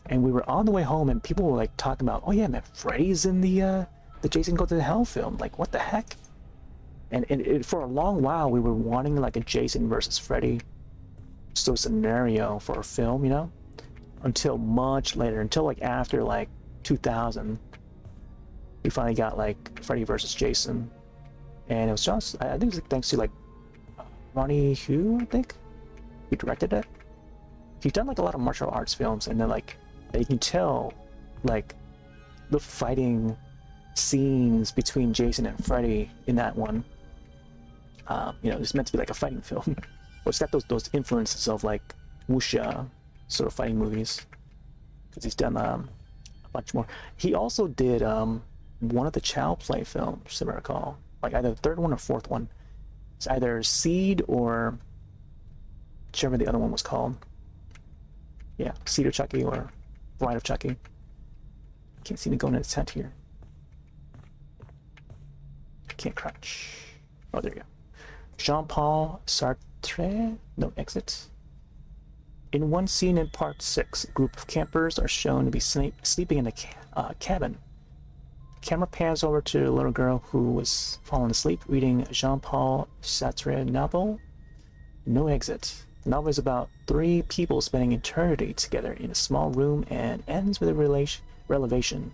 C: and we were on the way home, and people were like talking about, oh yeah, man, Freddy's in the Jason Go to Hell film. Like, what the heck? And for a long while, we were wanting like a Jason versus Freddy sort of scenario for a film, you know, until much later, until like after like 2000, we finally got like Freddy versus Jason, and it was just, I think it was like, thanks to like Ronnie Hu, I think, he directed it. He's done like a lot of martial arts films, and then like you can tell like the fighting scenes between Jason and Freddy in that one. You know, it's meant to be like a fighting film, but it's got those influences of like wuxia sort of fighting movies, because he's done a bunch more. He also did one of the Chow Play films, if I recall, like either the third one or fourth one. It's either Seed or whichever the other one was called. Yeah, Seed of Chucky or Bride of Chucky. Can't seem to go into the tent here. Can't crouch. Oh, there you go. Jean-Paul Sartre, no exit. In one scene in part 6, a group of campers are shown to be sleeping in a cabin. Camera pans over to a little girl who was falling asleep reading Jean-Paul Sartre novel, No Exit. The novel is about 3 people spending eternity together in a small room and ends with a revelation.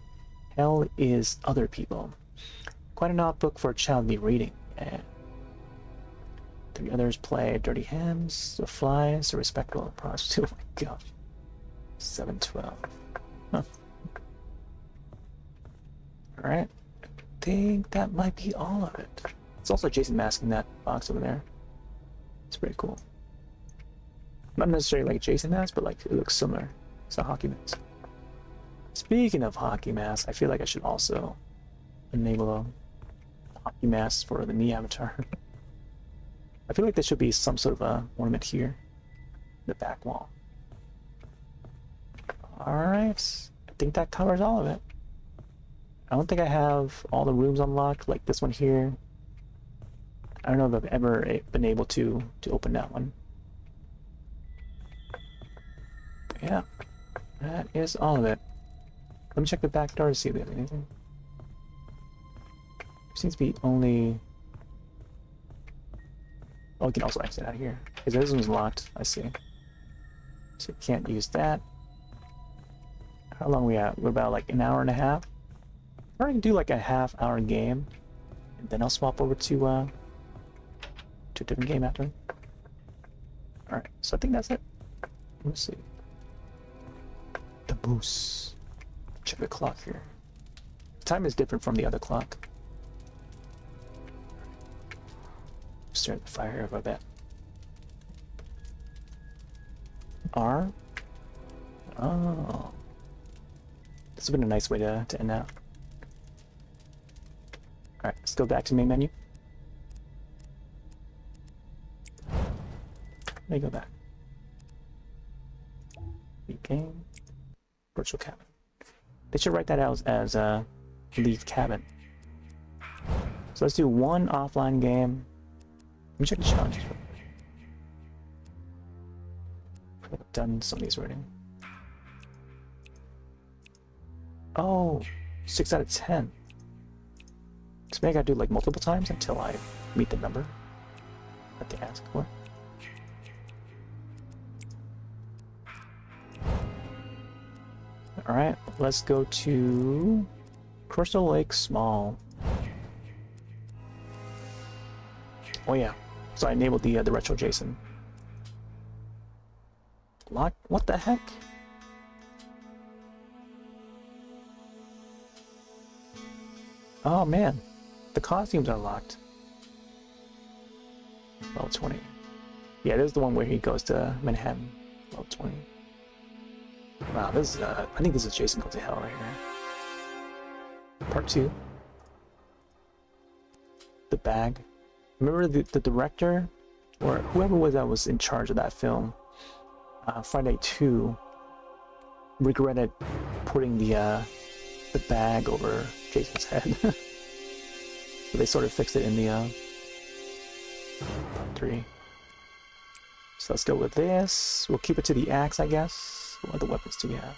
C: Hell is other people. Quite an odd book for a child to be reading. And 3 others play Dirty Hams, The Flies, A Respectable Prostitute. Oh my gosh. 712. Huh. Alright. I think that might be all of it. It's also Jason Mask in that box over there. It's pretty cool. Not necessarily like Jason Mask, but like it looks similar. It's a hockey mask. Speaking of hockey masks, I feel like I should also enable a hockey mask for the knee avatar. I feel like there should be some sort of a ornament here in the back wall. Alright, I think that covers all of it. I don't think I have all the rooms unlocked, like this one here. I don't know if I've ever been able to open that one. But yeah, that is all of it. Let me check the back door to see if there's anything. There seems to be only... Oh, you can also exit out here. Because this one's locked, I see. So you can't use that. How long are we at? We're about like an hour and a half. Or I can do like a half-hour game, and then I'll swap over to a different game after. Alright, so I think that's it. Let's see. The moose. Check the clock here. The time is different from the other clock. Start the fire here for a bit. R. Oh. This has been a nice way to end out. Alright, let's go back to main menu. Let me go back. Game. Virtual cabin. They should write that out as leave cabin. So let's do one offline game. Let me check the challenges. I've done some of these already. Oh, 6 out of 10. So maybe I gotta do like multiple times until I meet the number that they ask for. Alright, let's go to Crystal Lake Small. Oh yeah, so I enabled the retro Jason. Lock? What the heck? Oh man, the costumes are locked. Level 20. Yeah, this is the one where he goes to Manhattan. Level 20. Wow, this is, I think this is Jason Goes to Hell right here. Part 2. The bag. Remember the director, or whoever was in charge of that film, Friday 2, regretted putting the bag over Jason's head. So they sort of fixed it in the part 3. So let's go with this. We'll keep it to the axe, I guess. What other weapons do we have?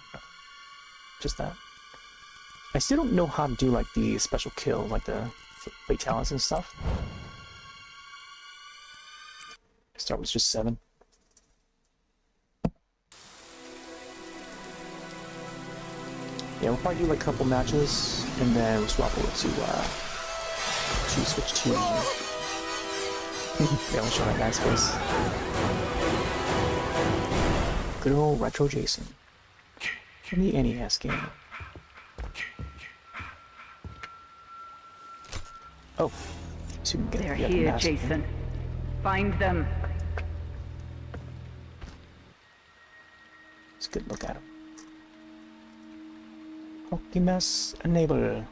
C: Just that. I still don't know how to do like the special kill, like the fatalities and stuff. Start with just 7. Yeah, we'll probably do like a couple matches, and then we'll swap over to switch to. Yeah, we'll show that guy's face. Good old retro Jason from the NES game. Oh, so we can get
F: They're
C: the
F: here,
C: mask
F: Jason.
C: again.
F: Find them.
C: Let's get a look at him. Hockey mess enable.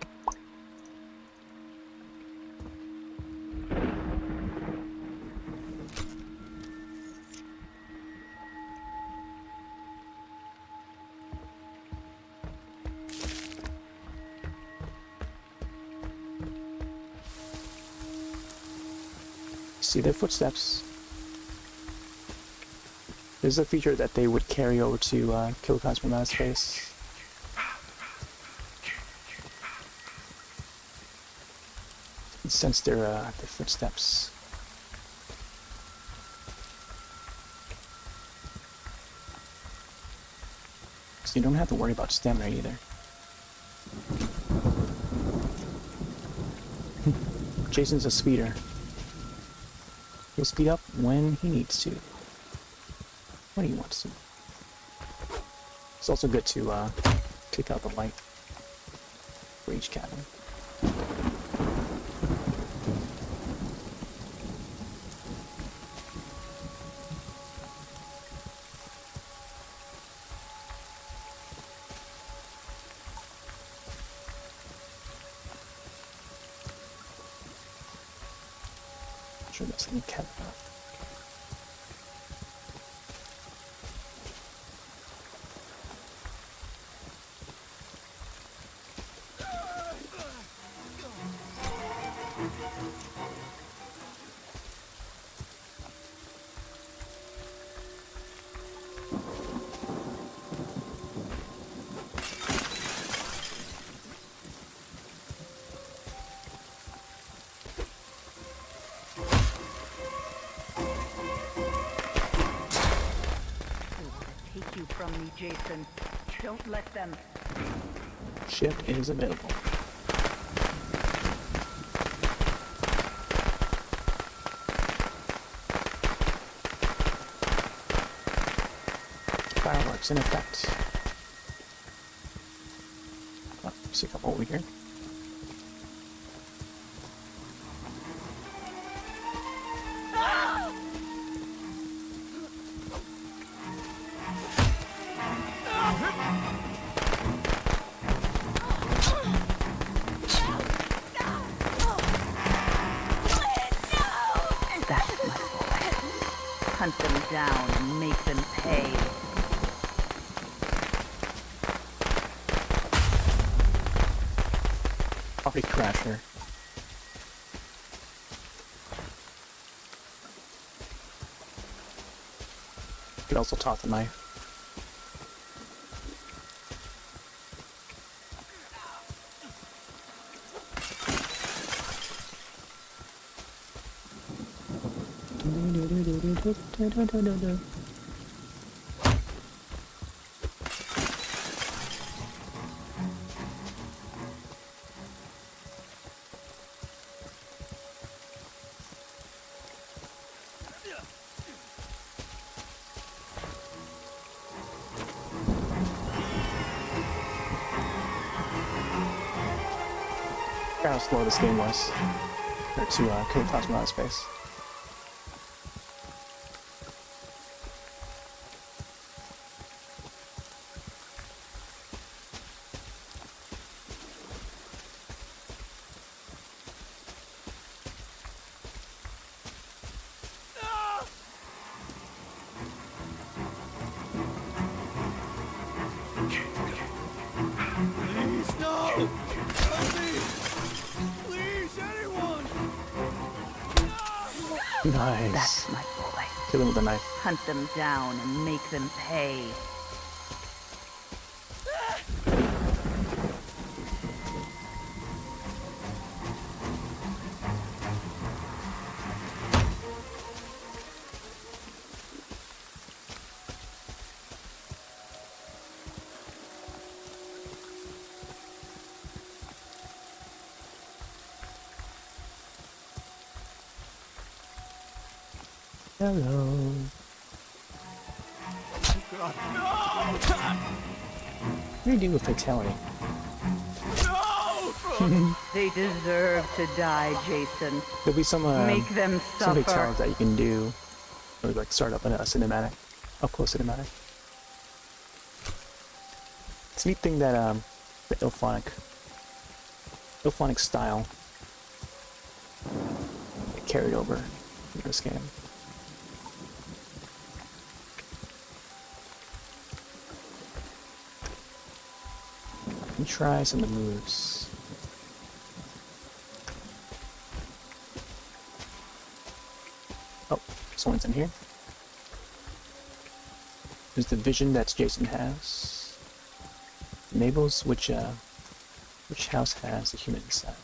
C: See their footsteps. This is a feature that they would carry over to Kill Guys from Outer Space. Sense their footsteps. So you don't have to worry about stamina either. Jason's a speeder. He'll speed up when he needs to. When he wants to. It's also good to take out the light for each cabin. Sure that's in the cabin.
F: Take you from me, Jason. Don't let them.
C: Shift is available. Fireworks in effect. Oh, see a couple over here.
F: That's my boy. Hunt them down and make them pay.
C: Coffee crasher. Could also toss a knife. How slow this game was. Or to kill Cosmo out of space.
A: Please, no! Help me! Please, anyone!
C: Nice.
F: That's my boy.
C: Kill him with a knife.
F: Hunt them down and make them pay.
C: Hello. What do you do with fatality?
F: They deserve to die, Jason.
C: There'll be some
F: Make them
C: some
F: suffer.
C: fatalities that you can do, or like start up in a cinematic, up close cinematic. It's a neat thing that the Ilphonic style it carried over in this game. Let me try some of the moves. Oh, someone's in here. There's the vision that Jason has. Enables which house has a human inside.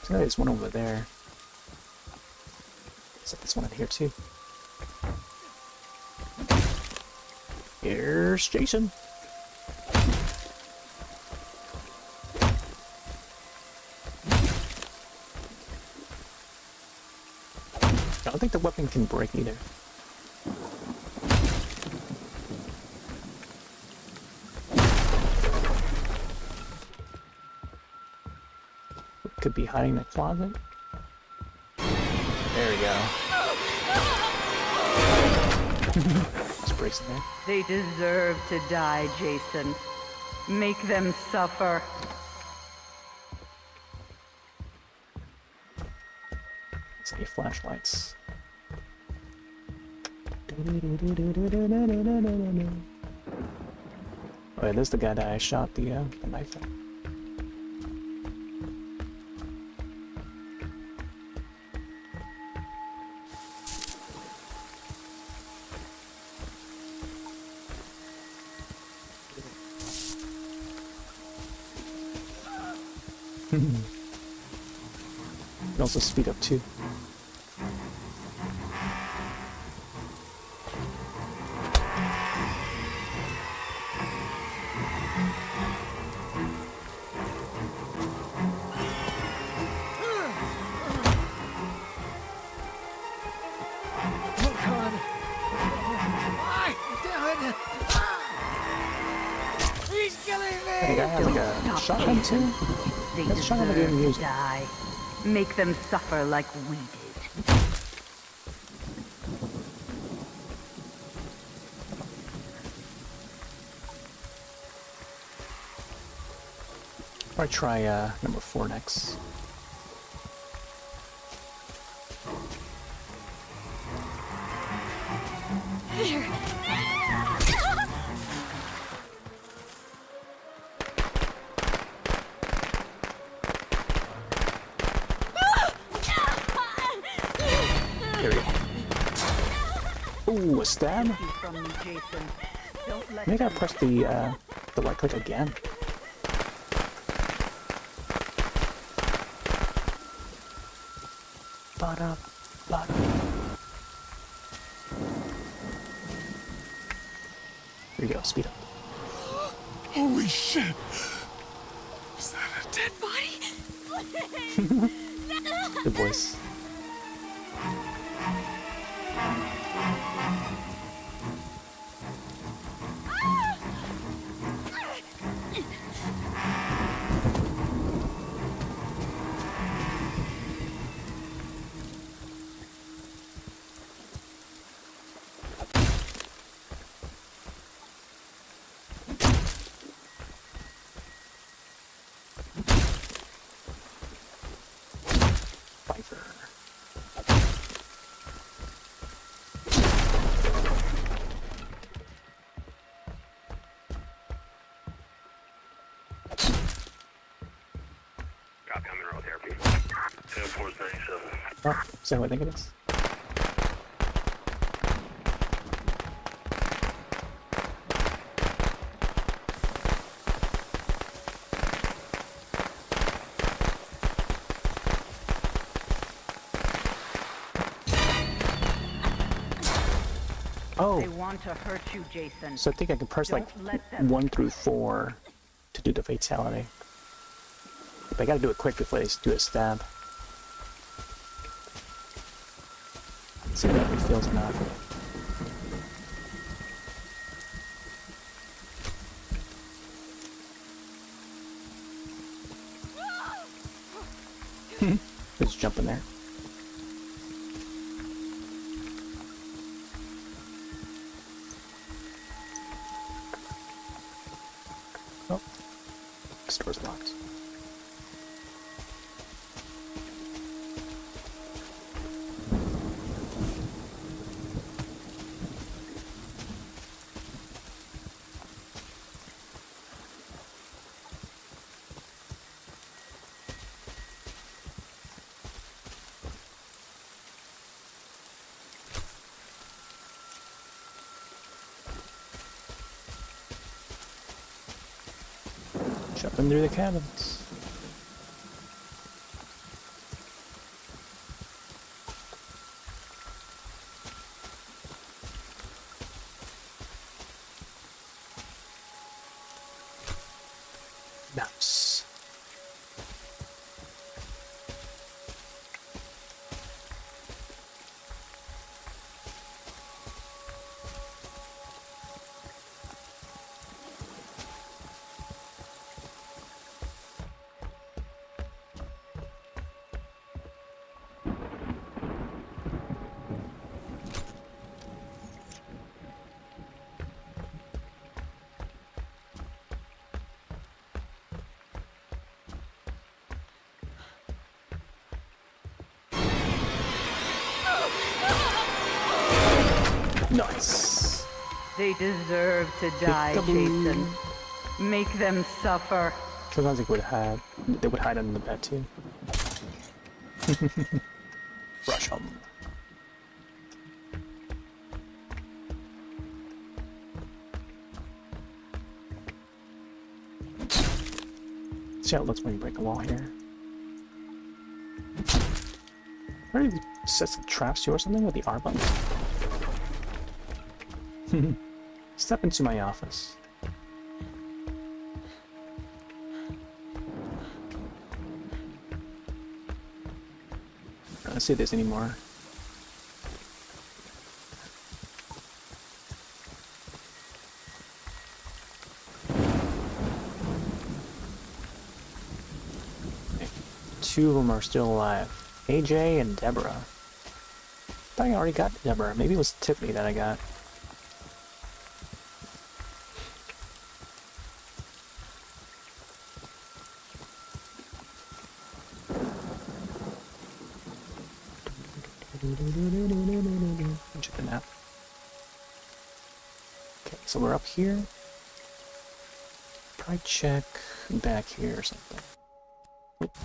C: So there's one over there. Set this one in here too. Here's Jason. I don't think the weapon can break either. Could be hiding in the closet. There we go. Just breaks in there.
F: They deserve to die, Jason. Make them suffer.
C: Let's get flashlights. Oh yeah, this is the guy that I shot the knife at. Can also speed up too.
B: Oh, God. Why? Damn it. Ah! He's killing me!
C: Hey, guy has like a shotgun too?
F: They
C: That's shotgun I didn't
F: deserve
C: use.
F: to die. Make them suffer like we did.
C: Or try number 4 next. There we go. Ooh, a stab?
F: From me, Jason. Don't let
C: Maybe I gotta press the right click again. Ba-da, ba-da. Here you go, speed up.
B: Holy shit! Is that a dead body?
C: Good voice. Oh, is that what I think it is? Oh,
F: They want to hurt you, Jason.
C: so I think I can press like
F: Don't let them.
C: 1 through 4 to do the fatality. But I gotta do it quick before they do a stab. Let's see if it feels or not. Just jump in there. Oh, this door's locked. Jumping through the cabins. Nice. Nice.
F: They deserve to die,
C: Peekaboo.
F: Jason. Make them suffer.
C: Sometimes they would hide under the bed too. Brush them. See how it looks when you break a wall here. Where do you set some traps to or something with the R button? Step into my office. Let's see if there's any more. Okay. 2 of them are still alive. AJ and Deborah. I thought I already got Deborah. Maybe it was Tiffany that I got. Check the map. Okay, so we're up here. Probably check back here or something. Oop.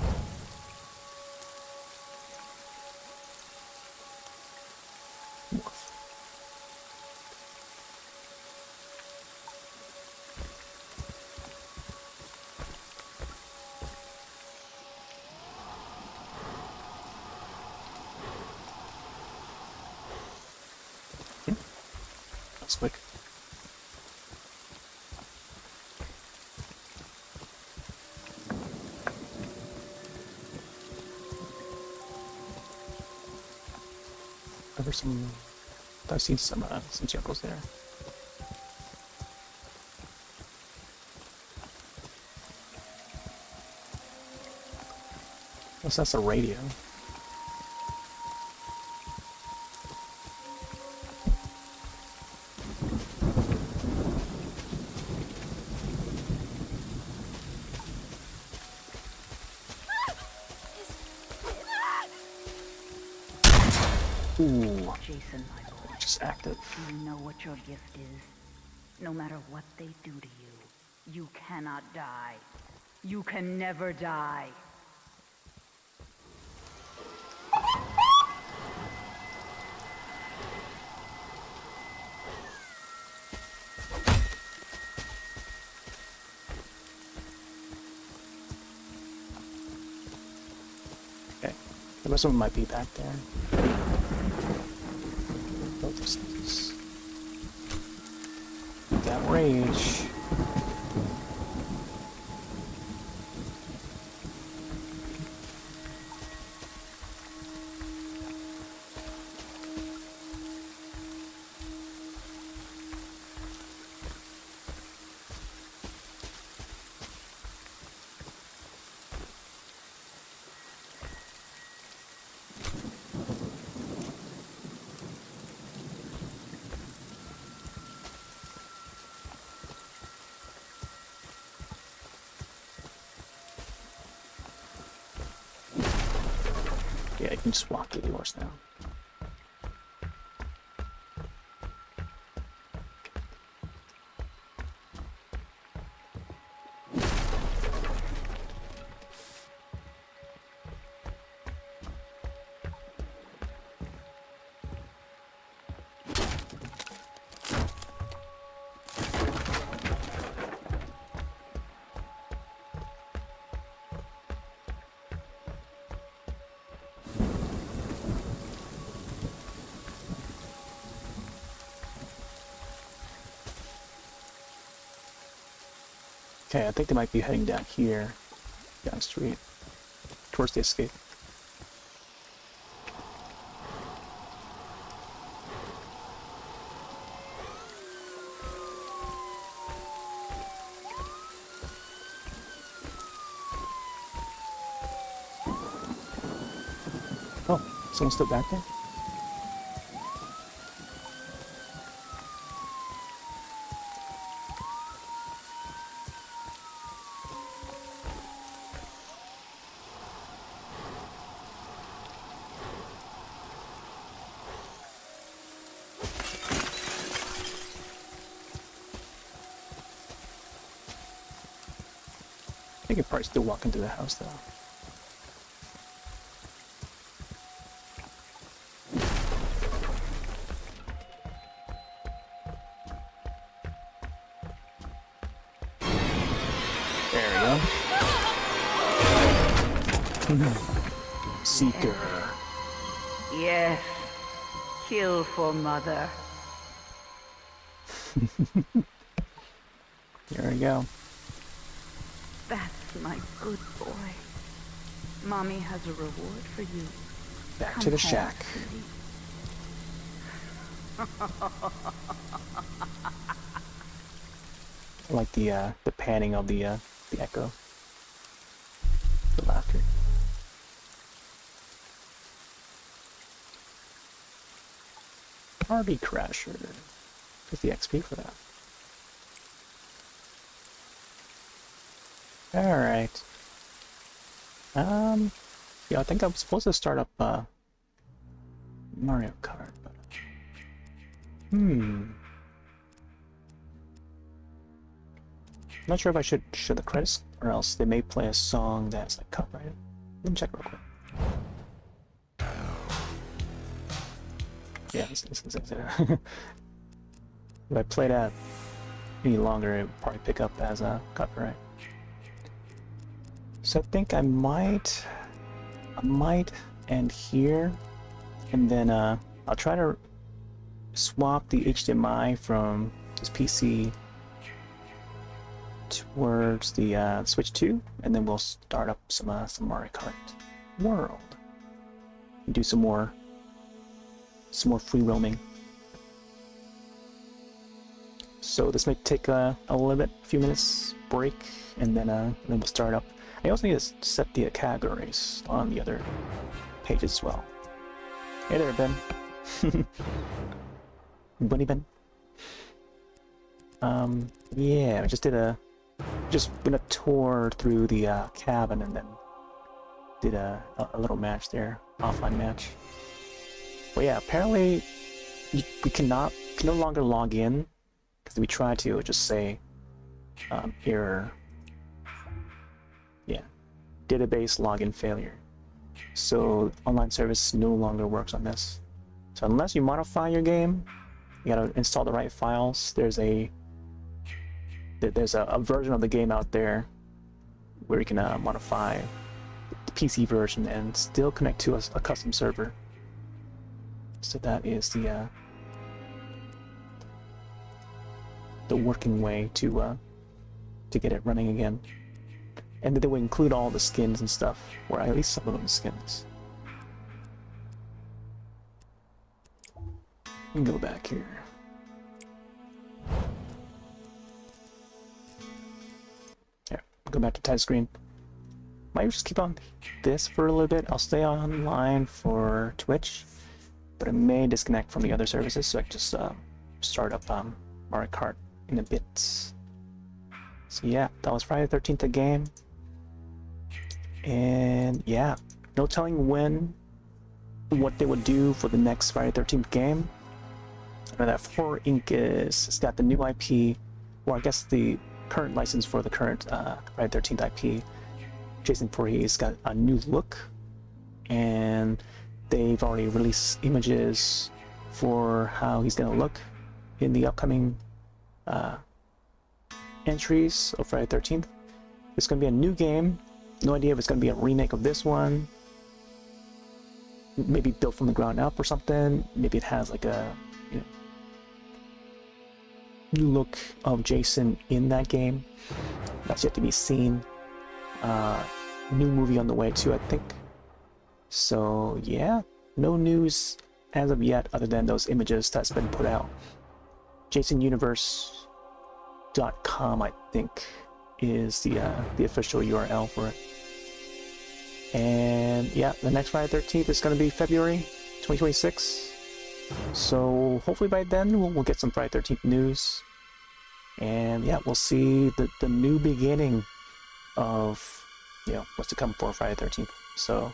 C: That's quick. Over some. I've seen some circles there. What's that's a radio? Ooh,
F: Jason, my boy,
C: just active.
F: do you know what your gift is? No matter what they do to you, you cannot die. You can never die.
C: Okay, the rest of them might be back there. Both of senses. That rage. Yeah, you can just walk through the doors now. Okay, I think they might be heading down here, down the street, towards the escape. Oh, someone's still back there? I think you're probably still walking through the house though. There we go. Seeker.
F: Yes. Kill for mother.
C: Here we go.
F: That's my good boy. Mommy has a reward for you.
C: Back
F: Come
C: to the
F: home,
C: shack.
F: sweetie.
C: I like the panning of the echo. The laughter. Party Crasher. Get the XP for that. Alright. Yeah, I think I'm supposed to start up Mario Kart, but I'm not sure if I should show the credits or else they may play a song that's like copyrighted. Let me check real quick. Yeah, this is it. If I play that any longer, it would probably pick up as a copyright. So I think I might end here, and then I'll try to swap the HDMI from this PC towards the Switch 2, and then we'll start up some Mario Kart World and do some more some more free roaming. So this may take a little bit, a few minutes break, and then we'll start up. I also need to set the categories on the other page as well. Hey there, Ben. Bunny Ben. Yeah, I just went a tour through the cabin and then did a little match there, offline match. But yeah, apparently we can no longer log in, because we tried to just say error. Yeah, database login failure. So online service no longer works on this. So unless you modify your game, you gotta install the right files. There's a version of the game out there where you can modify the PC version and still connect to a custom server. So that is the working way to get it running again. And then they would include all the skins and stuff, or at least some of them skins. We can go back here. There, go back to title screen. Might just keep on this for a little bit. I'll stay online for Twitch, but I may disconnect from the other services, so I can just start up Mario Kart in a bit. So yeah, that was Friday the 13th, the game. And yeah, no telling what they would do for the next Friday the 13th game. I know that 4 Inc. it's got the new IP, or I guess the current license for the current Friday the 13th IP. Jason Voorhees got a new look, and they've already released images for how he's gonna look in the upcoming entries of Friday the 13th. It's gonna be a new game. No idea if it's gonna be a remake of this one. Maybe built from the ground up or something. Maybe it has like a new look of Jason in that game. That's yet to be seen. New movie on the way too, I think. So yeah, no news as of yet other than those images that's been put out. JasonUniverse.com, I think, is the official URL for it. And yeah, the next Friday the 13th is going to be February 2026. So hopefully by then we'll get some Friday the 13th news. And yeah, we'll see the new beginning of what's to come for Friday the 13th. So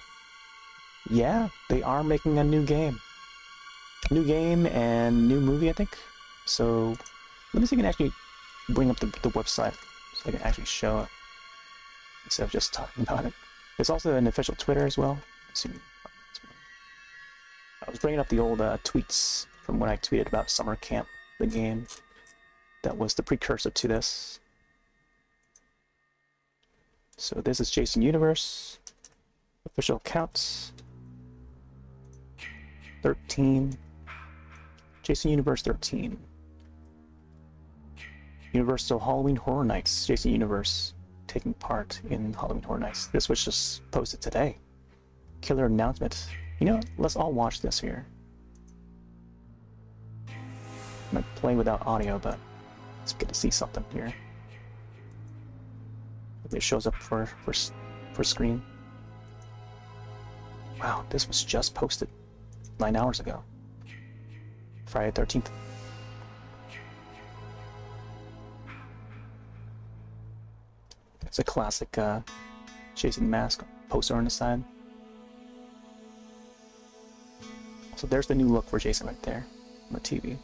C: yeah, they are making a new game. New game and new movie, I think. So let me see if I can actually bring up the website so I can actually show it instead of just talking about it. There's also an official Twitter as well. Let's see. I was bringing up the old tweets from when I tweeted about Summer Camp, the game that was the precursor to this. So this is Jason Universe, official accounts, 13, Jason Universe 13, Universal Halloween Horror Nights, Jason Universe taking part in Halloween Horror Nights. This was just posted today. Killer announcement. You know, let's all watch this here. I'm gonna play without audio, but it's good to see something here. It shows up for screen. Wow, this was just posted 9 hours ago. Friday the 13th. It's a classic Jason mask poster on the side. So there's the new look for Jason right there on the TV.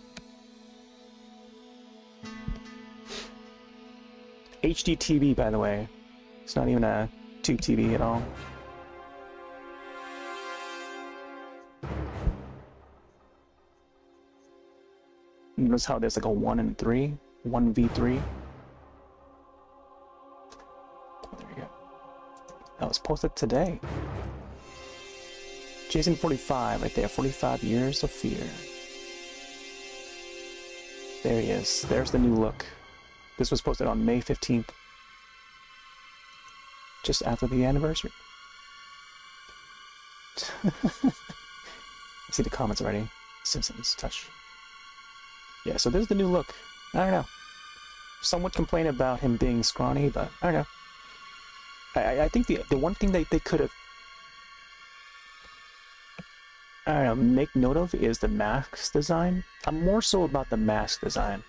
C: HD TV, by the way. It's not even a tube TV at all. Notice how there's like a 1 and 3, 1v3. Oh, there you go. That was posted today. Jason 45 right there, 45 years of fear. There he is. There's the new look. This was posted on May 15th. Just after the anniversary. I see the comments already. Simpsons touch. Yeah, so there's the new look. I don't know. Some would complain about him being scrawny, but I don't know. I think the one thing that they could have, I don't know, make note of is the mask design. I'm more so about the mask design.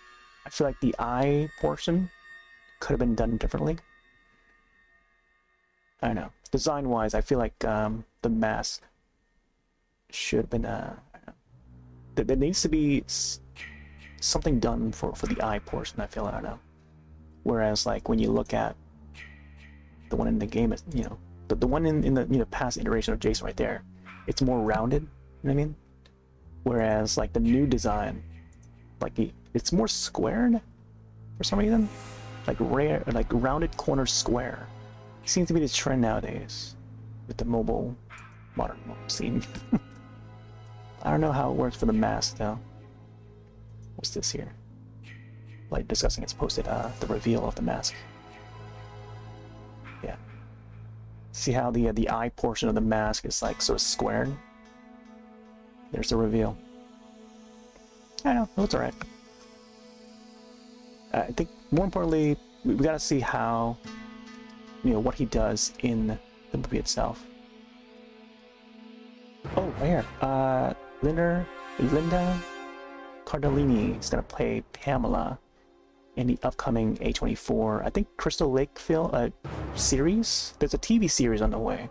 C: I feel like the eye portion could have been done differently. I don't know. Design-wise, I feel like the mask should have been. There needs to be something done for the eye portion. I feel, I don't know. Whereas like when you look at the one in the game, you know, the one in the past iteration of Jason right there, it's more rounded. You know what I mean? Whereas like the new design, like it's more squared for some reason, like rare, like rounded corner square. Seems to be the trend nowadays with the modern mobile scene. I don't know how it works for the mask though. What's this here? Like discussing, it's posted the reveal of the mask. Yeah. See how the eye portion of the mask is like sort of squared? There's the reveal. I know, it's alright. I think more importantly, we gotta see how, you know, what he does in the movie itself. Oh, right here. Linda Cardellini is gonna play Pamela in the upcoming A24, I think, Crystal Lake series. There's a TV series on the way,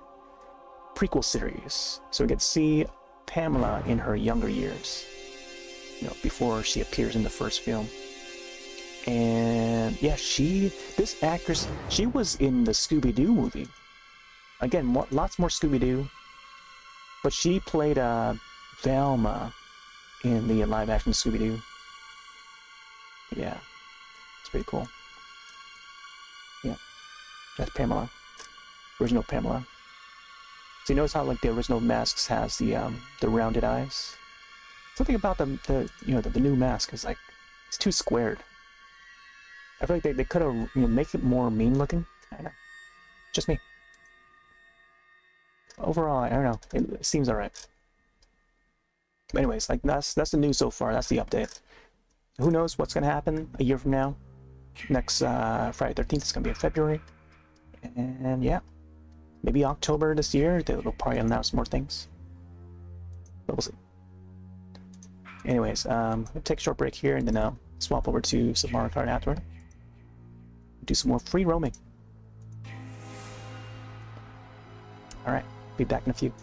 C: prequel series, so we get to see Pamela in her younger years, you know, before she appears in the first film. And yeah, this actress, she was in the Scooby-Doo movie. Again, lots more Scooby-Doo, but she played Velma in the live-action Scooby-Doo. Yeah, it's pretty cool. Yeah, that's Pamela, original Pamela. So you notice how like the original masks has the rounded eyes. Something about the new mask is like it's too squared. I feel like they could have make it more mean looking. I don't know, just me. Overall, I don't know. It seems alright. But anyways, like that's the news so far. That's the update. Who knows what's gonna happen a year from now? Next Friday 13th is gonna be in February, and yeah, maybe October this year they'll probably announce more things. But we'll see. Anyways, we'll take a short break here and then swap over to some Mario Kart afterward. Do some more free roaming. All right, be back in a few.